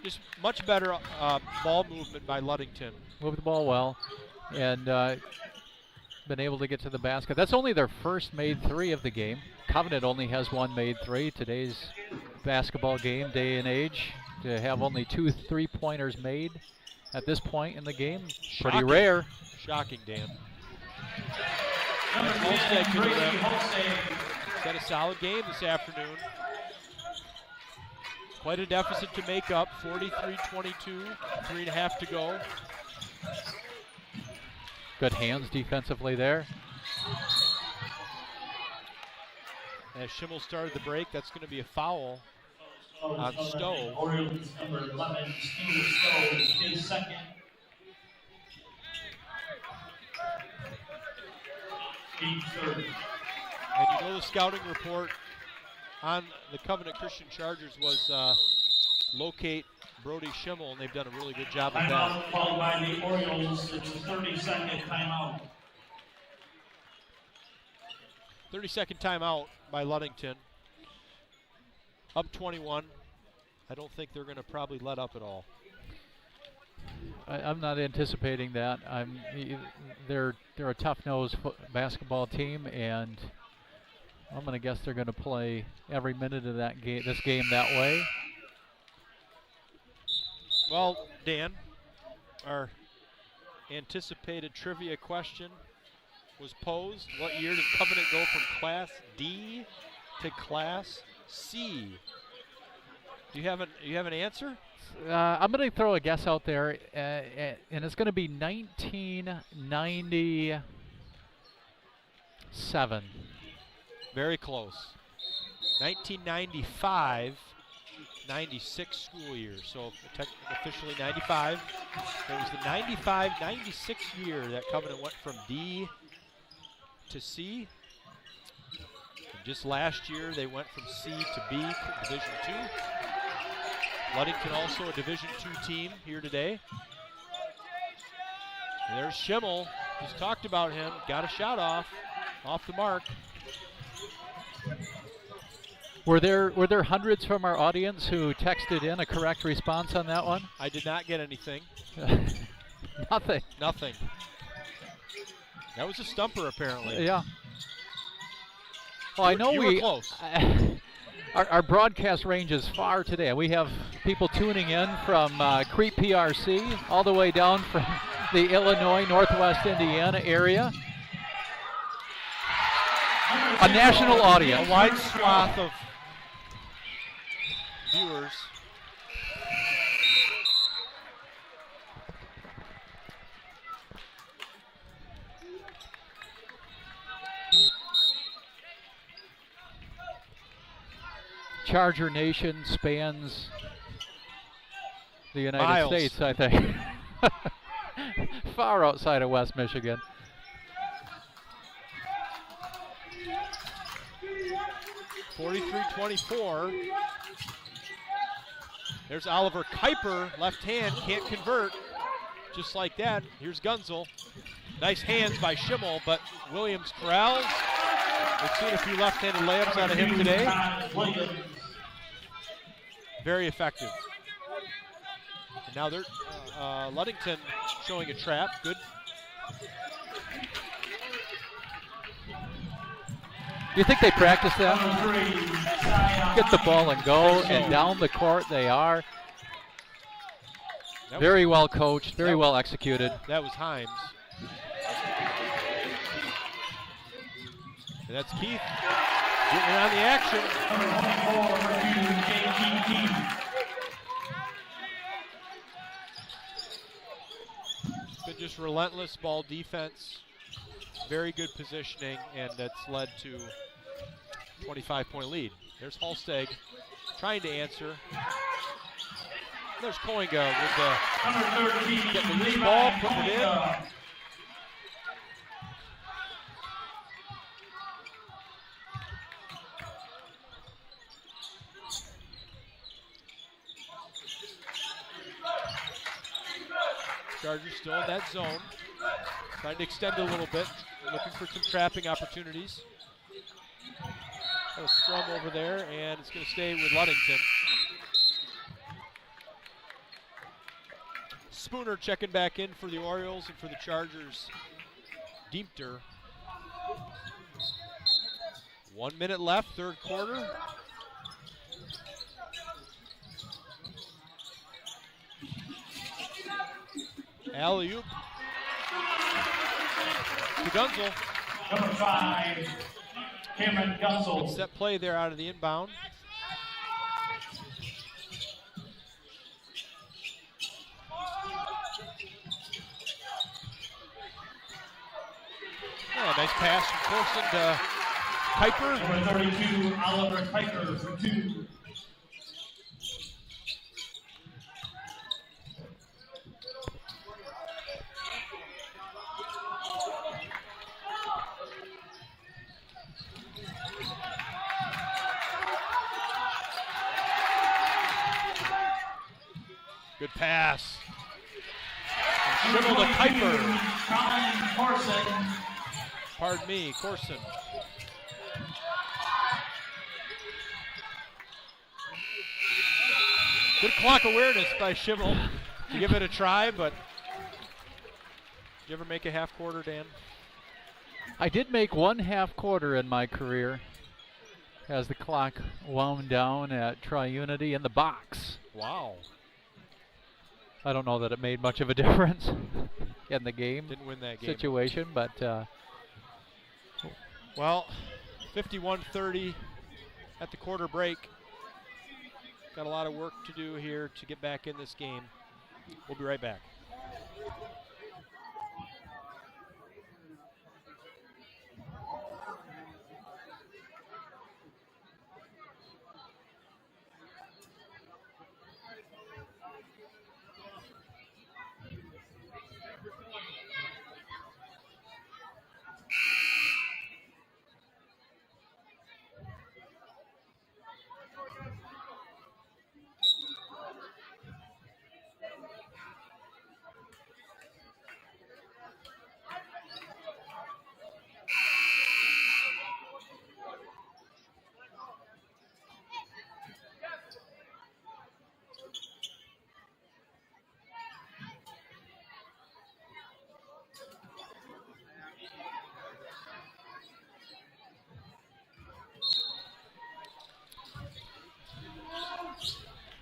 Just much better ball movement by Ludington. Moved the ball well and been able to get to the basket. That's only their first made three of the game. Covenant only has one made three. Today's basketball game, day and age, to have only 2 3-pointers made at this point in the game. Pretty rare. Shocking, Dan. Holstad could have set a solid game this afternoon. Quite a deficit to make up, 43-22, 3.5 to go. Good hands defensively there. As Schimmel started the break, that's going to be a foul on Stowe. Orioles number 11, Steve Stowe, his second. Third. And you know the scouting report on the Covenant Christian Chargers was locate Brody Schimmel, and they've done a really good job of that. Timeout called by the Orioles. It's a 30-second timeout. 30-second timeout by Ludington. Up 21. I don't think they're going to probably let up at all. I'm not anticipating that. They're a tough-nosed basketball team, and I'm going to guess they're going to play every minute of this game that way. Well, Dan, our anticipated trivia question was posed. What year did Covenant go from Class D to Class C? Do you have an answer? I'm going to throw a guess out there, and it's going to be 1997. Very close. 1995-96 school year. So officially 95. It was the 95-96 year that Covenant went from D to C. And just last year they went from C to B, Division II. Ludington also a Division II team here today. And there's Schimmel. Just talked about him. Got a shot off the mark. Were there hundreds from our audience who texted in a correct response on that one? I did not get anything. Nothing. Nothing. That was a stumper apparently. Yeah. Well, I know you were close. Our broadcast range is far today. We have people tuning in from Crete PRC all the way down from the Illinois, Northwest Indiana area. A national audience. A wide swath of viewers. Charger Nation spans the United Miles. States, I think. Far outside of West Michigan. (43-24). There's Oliver Kuiper, left hand, can't convert. Just like that. Here's Gunzel. Nice hands by Schimmel, but Williams corrals. We've seen a few left-handed layups out of him today. Very effective. And now they're Ludington showing a trap. Good. Do you think they practice that? Get the ball and go, and down the court they are. Very well coached, very well executed. That was Himes. And that's Keith getting around the action. It's been just relentless ball defense. Very good positioning, and that's led to 25-point lead. There's Halsteg trying to answer. There's Koinga with the getting the loose ball, putting it in. Chargers still in that zone. Trying to extend it a little bit. Looking for some trapping opportunities. Got a scrum over there, and it's going to stay with Ludington. Spooner checking back in for the Orioles and for the Chargers. Diemter. 1 minute left, third quarter. Alley-oop to Gunzel. Number 5, Cameron Gunzel. Set play there out of the inbound. Oh, nice pass from Corson to Kuiper. Number 32, Oliver Kuiper for 2. Good pass. Schimmel to Kuiper. Pardon me, Corson. Good clock awareness by Schimmel to give it a try, but did you ever make a half quarter, Dan? I did make one half quarter in my career as the clock wound down at Tri-Unity in the box. Wow. I don't know that it made much of a difference in the game. Didn't win that game situation, but well, 51-30 at the quarter break. Got a lot of work to do here to get back in this game. We'll be right back.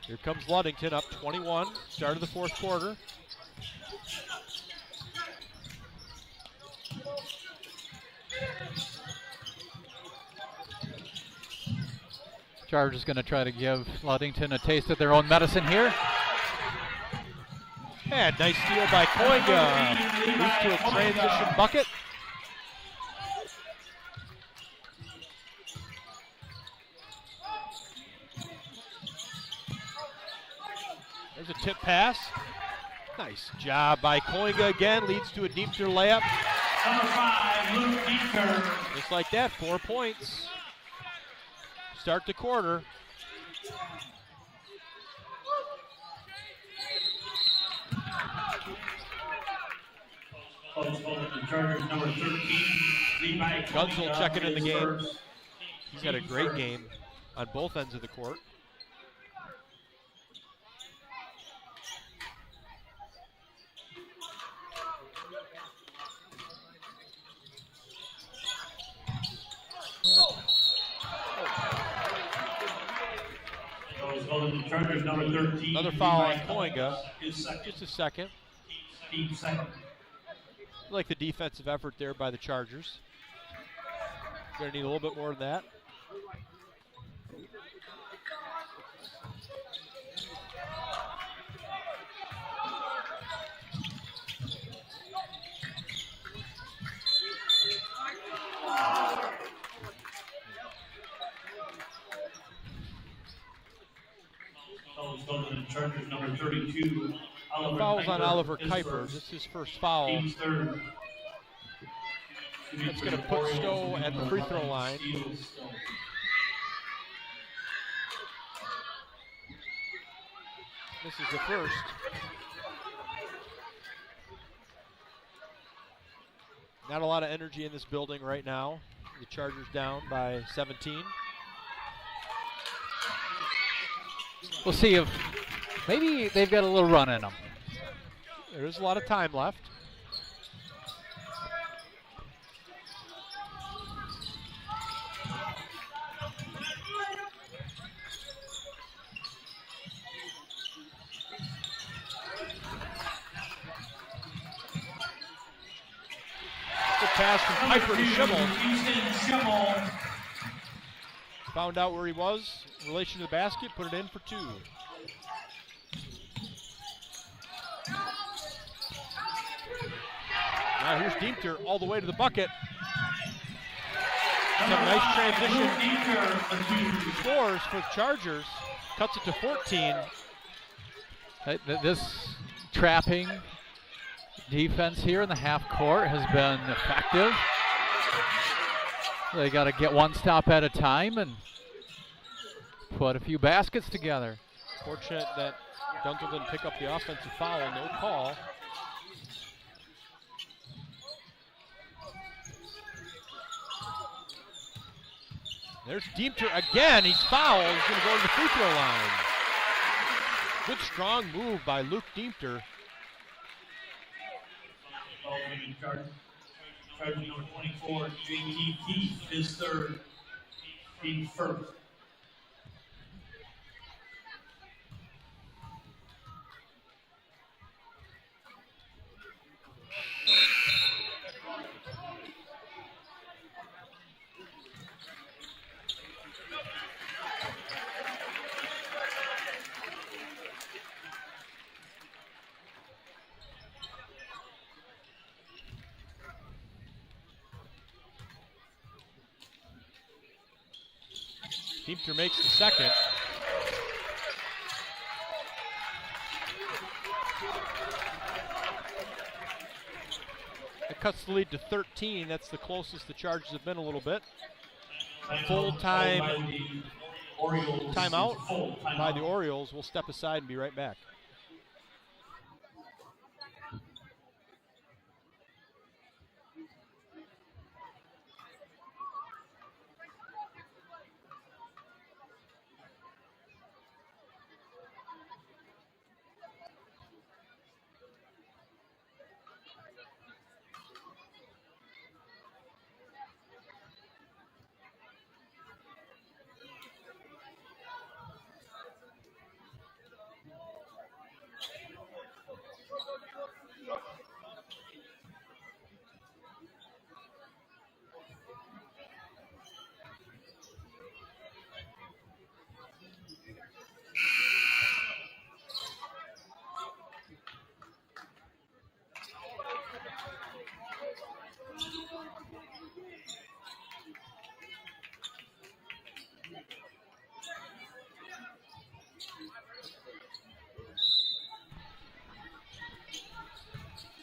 Here comes Ludington up 21, start of the fourth quarter. Chargers going to try to give Ludington a taste of their own medicine here. And nice steal by Koiga. Leads to a transition bucket. There's a tip pass. Nice job by Koiga again. Leads to a Deemter layup. Number 5, Luke Deemter. Just like that, 4 points. Start the quarter. The Chargers, number 13, Levi Gunsel checking in the game. first. He's had a great game on both ends of the court. The Chargers, number 13. Another foul on Levi Koiga. His second. Just a second. Team second. I like the defensive effort there by the Chargers. Gonna need a little bit more than that. The Chargers, number 32. Oliver Fouls on Kuiper, Oliver his Kuiper. first. This is his first foul. Team's third. That's going to put Stowe at the free throw line. This is the first. Not a lot of energy in this building right now. The Chargers down by 17. We'll see if maybe they've got a little run in them. There's a lot of time left. Good pass from Kuiper to Schimmel. Found out where he was in relation to the basket, put it in for 2. Now here's Deemter all the way to the bucket. Some nice transition. Scores for the Chargers. Cuts it to 14. This trapping defense here in the half court has been effective. They got to get one stop at a time and put a few baskets together. Fortunate that Dunkelton pick up the offensive foul, no call. There's Diemter again. He's fouled. He's going to go to the free throw line. Good strong move by Luke Diemter. Charging number 24, J.T. Keith, his third, team first. Diemter makes the second. It cuts the lead to 13. That's the closest the Chargers have been a little bit. Full-time timeout by the Orioles. We'll step aside and be right back.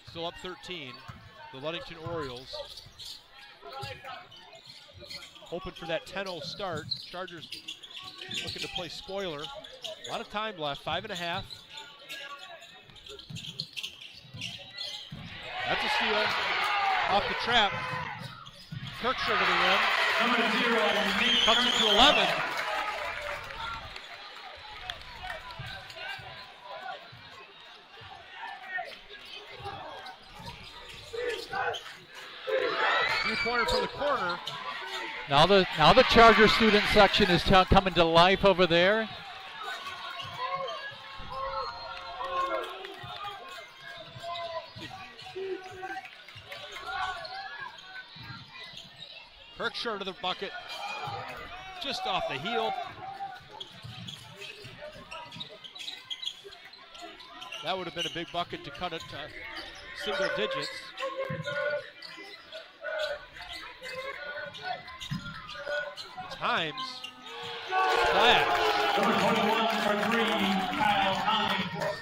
Still up 13, the Ludington Orioles. Hoping for that 10-0 start. Chargers looking to play spoiler. A lot of time left, 5.5. That's a steal off the trap. Kirkshaw to the rim. Number 0, Cuts it to 11. Three-pointer for the corner. Now the Charger student section is coming to life over there. Kirkshaw to the bucket. Just off the heel. That would have been a big bucket to cut it to single digits. It's Himes. Flash. number 21 for 3, Kyle Hines.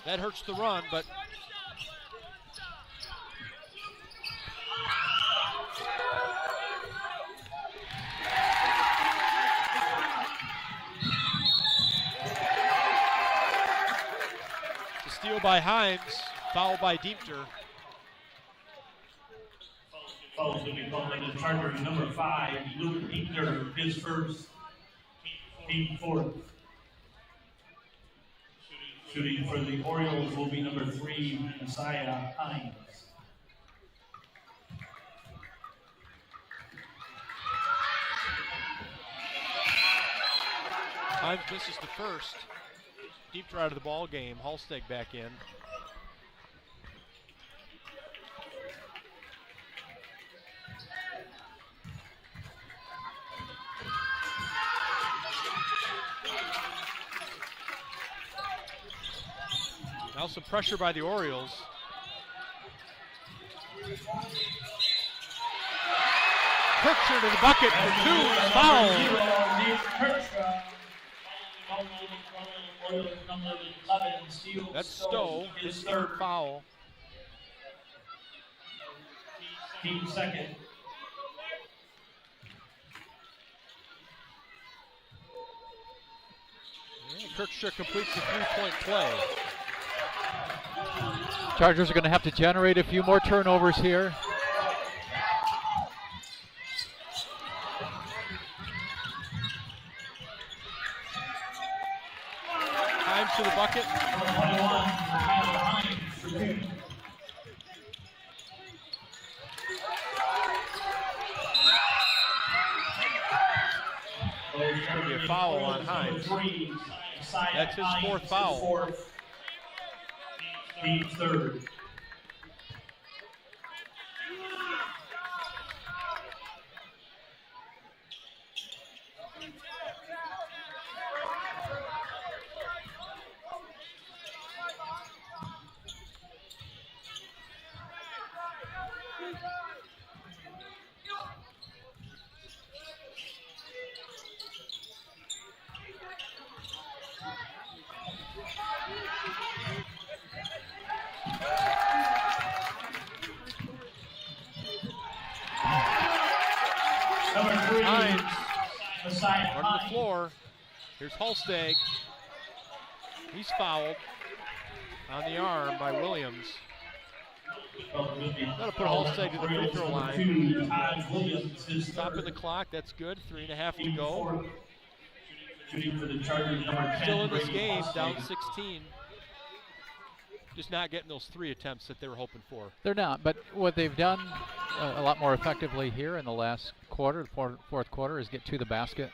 That hurts the run, but the steal by Himes, foul by Diemter. Foul's going to be called on the Chargers, number 5, Luke Diemter, his first, team fourth. Shooting for the Orioles will be number 3, Messiah Hines. Himes misses the first. Diemter out of the ball game. Halsteg back in. Now some pressure by the Orioles. Kirkshaw to the bucket for 2, foul. That's Stowe, his third foul. Team second. Kirkstra completes the three-point play. Chargers are going to have to generate a few more turnovers here. Time to the bucket. There's going to be a foul on Hines. That's his fourth foul. Team third. Hines running the floor. Here's Holsteg. He's fouled on the arm by Williams. Got to put Holsteg to the free throw line. Stopping the clock. That's good. 3.5 to go. Still in this game, down 16. Just not getting those 3 attempts that they were hoping for. They're not, but what they've done a lot more effectively here in the last quarter, the fourth quarter, is get to the basket,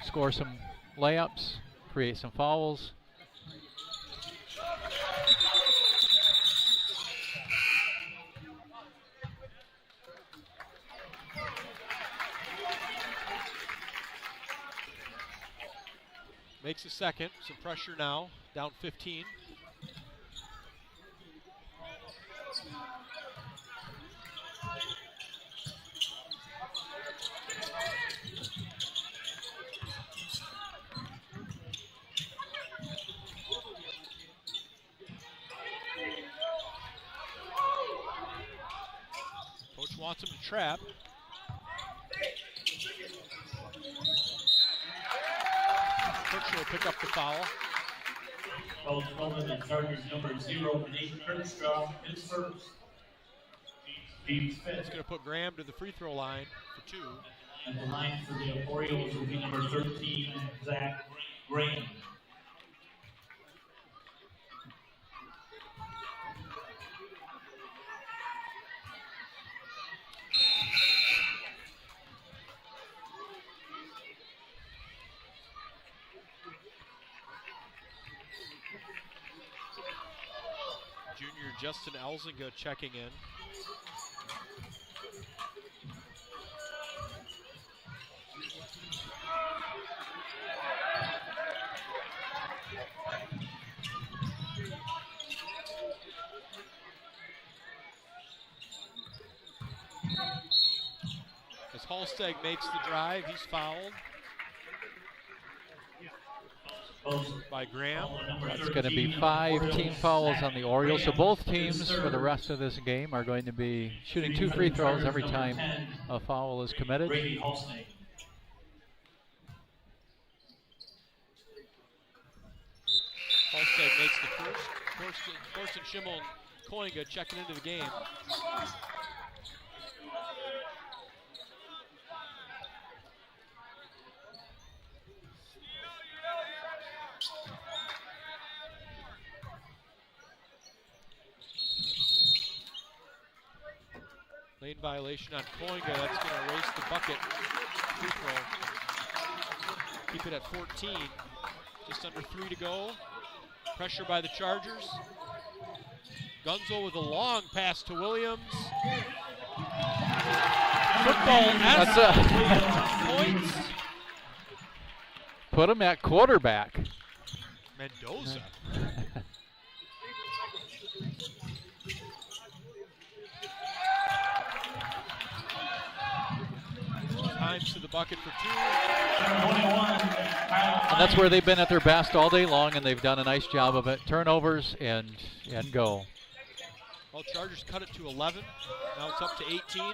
score some layups, create some fouls. Makes a second. Some pressure now. Down 15. Coach wants him to trap. Kirkstra will pick up the foul. Coach Coleman and Chargers number 0, Nate Kirkstra, his first. Team's It's fifth. going to put Graham to the free throw line for 2. And the line for the Orioles will be number 13, Zach Graham. Junior Justin Elzinga checking in. As Holsteg makes the drive, he's fouled by Graham. That's going to be 5 team fouls on the Orioles. So both teams for the rest of this game are going to be shooting 2 free throws every time a foul is committed. Brady Holsteg. Holsteg makes the first. Thorsten Schimmel and Koinga checking into the game. Lane violation on Koinga. That's going to erase the bucket. Free throw. Keep it at 14. Just under 3 to go. Pressure by the Chargers. Gunzel with a long pass to Williams. Football points. Put him at quarterback. Mendoza. Times to the bucket for 2. And that's where they've been at their best all day long, and they've done a nice job of it. Turnovers and go. Well, Chargers cut it to 11. Now it's up to 18.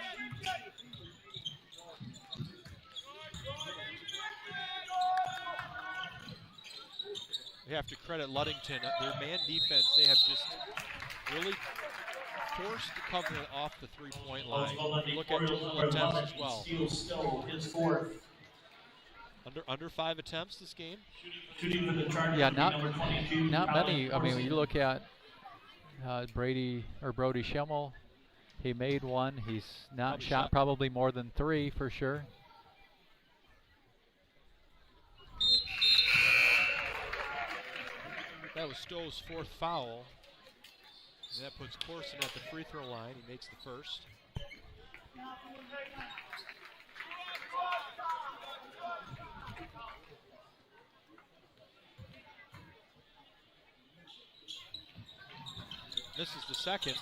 We have to credit Ludington. Their man defense, they have just really forced the covenant off the three-point line. If you look at total attempts as well. Steele Stowe, his fourth. Under 5 attempts this game? Shooting for the Chargers, Yeah, number 22. not Colin many. I mean, when you Corson. look at Brody Schimmel, he made one. He's not Probably shot shot. probably more than 3 for sure. That was Stowe's 4th foul. And that puts Corson at the free throw line. He makes the first. This is the second.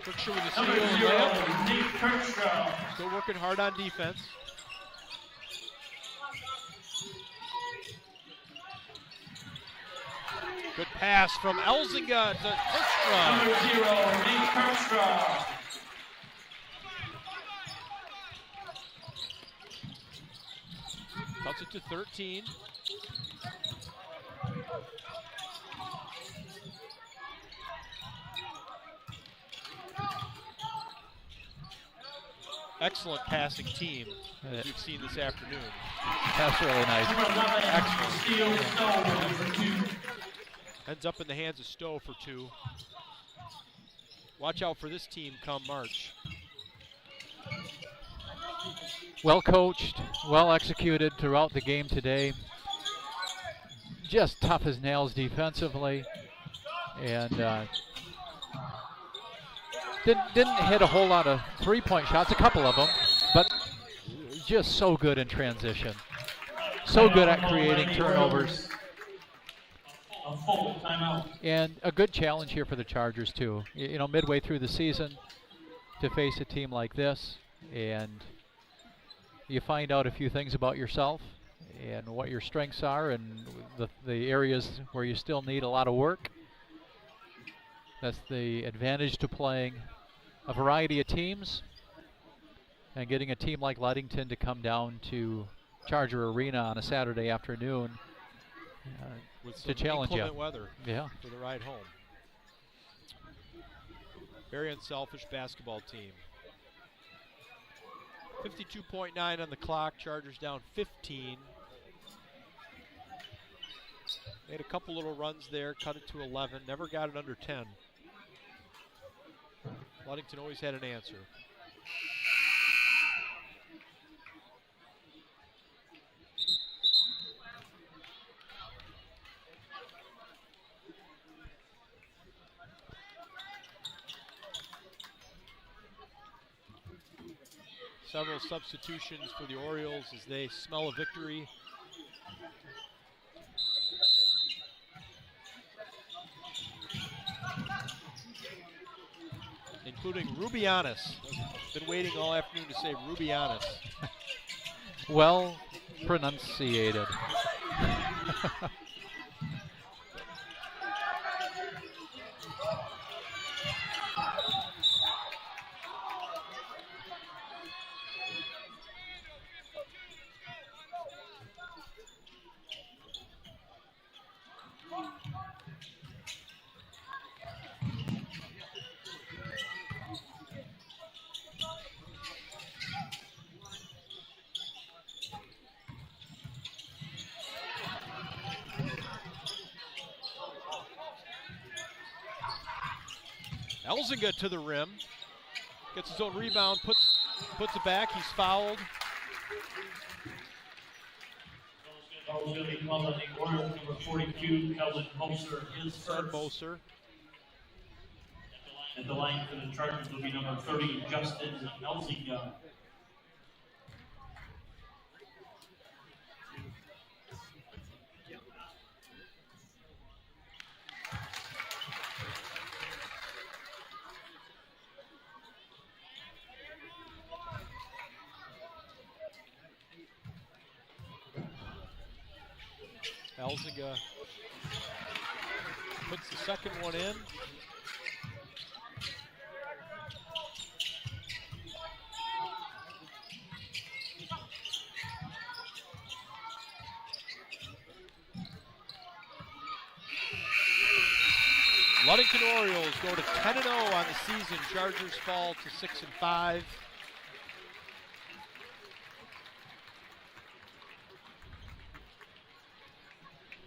Kirkshaw with the steal Number and 0, layup. Nate Kirkshaw. Still working hard on defense. Good pass from Elzinga to Kirkshaw. Number 0, Nate Kirkshaw. Cuts it to 13. Excellent passing team, as we've seen this afternoon. That's really nice. Number 11, Excellent. Steele Stowe, number 2. Ends up in the hands of Stowe for 2. Watch out for this team come March. Well coached, well executed throughout the game today. Just tough as nails defensively, and didn't hit a whole lot of three-point shots, a couple of them, but just so good in transition. So good at creating turnovers. A full timeout. And a good challenge here for the Chargers too. You know, midway through the season to face a team like this, and you find out a few things about yourself and what your strengths are and the areas where you still need a lot of work. That's the advantage to playing a variety of teams and getting a team like Ludington to come down to Charger Arena on a Saturday afternoon With to some challenge you. inclement weather Yeah. for the ride home. Very unselfish basketball team. 52.9 on the clock. Chargers down 15. Made a couple little runs there, cut it to 11. Never got it under 10. Ludington always had an answer. Several substitutions for the Orioles as they smell a victory. Including Rubianis. Been waiting all afternoon to say Rubianis. Well pronunciated. Elzinga to the rim. Gets his own rebound, puts it back. He's fouled. Foul's going to be called on the Orioles, number 42, Kelvin Moser, his Fred first. Moser. At the line for the Chargers will be number 30, Justin Elzinga. Elzinga puts the second one in. Ludington Orioles go to 10-0 on the season. Chargers fall to 6-5.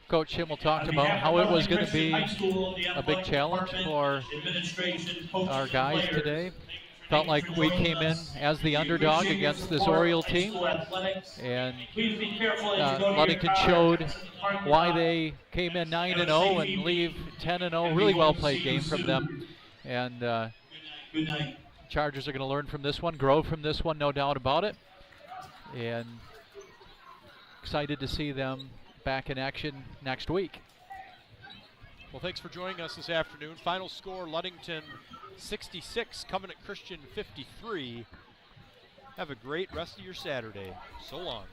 Coach Himmel talked about how it was going to be a big challenge for our guys today. Felt like we came in as the underdog against this Oriole team, and Ludington showed why they came in 9-0 and leave 10-0. Really well played game from them, and Chargers are going to learn from this one, grow from this one, no doubt about it, and excited to see them back in action next week. Well, thanks for joining us this afternoon. Final score, Ludington 66, Covenant Christian 53. Have a great rest of your Saturday. So long.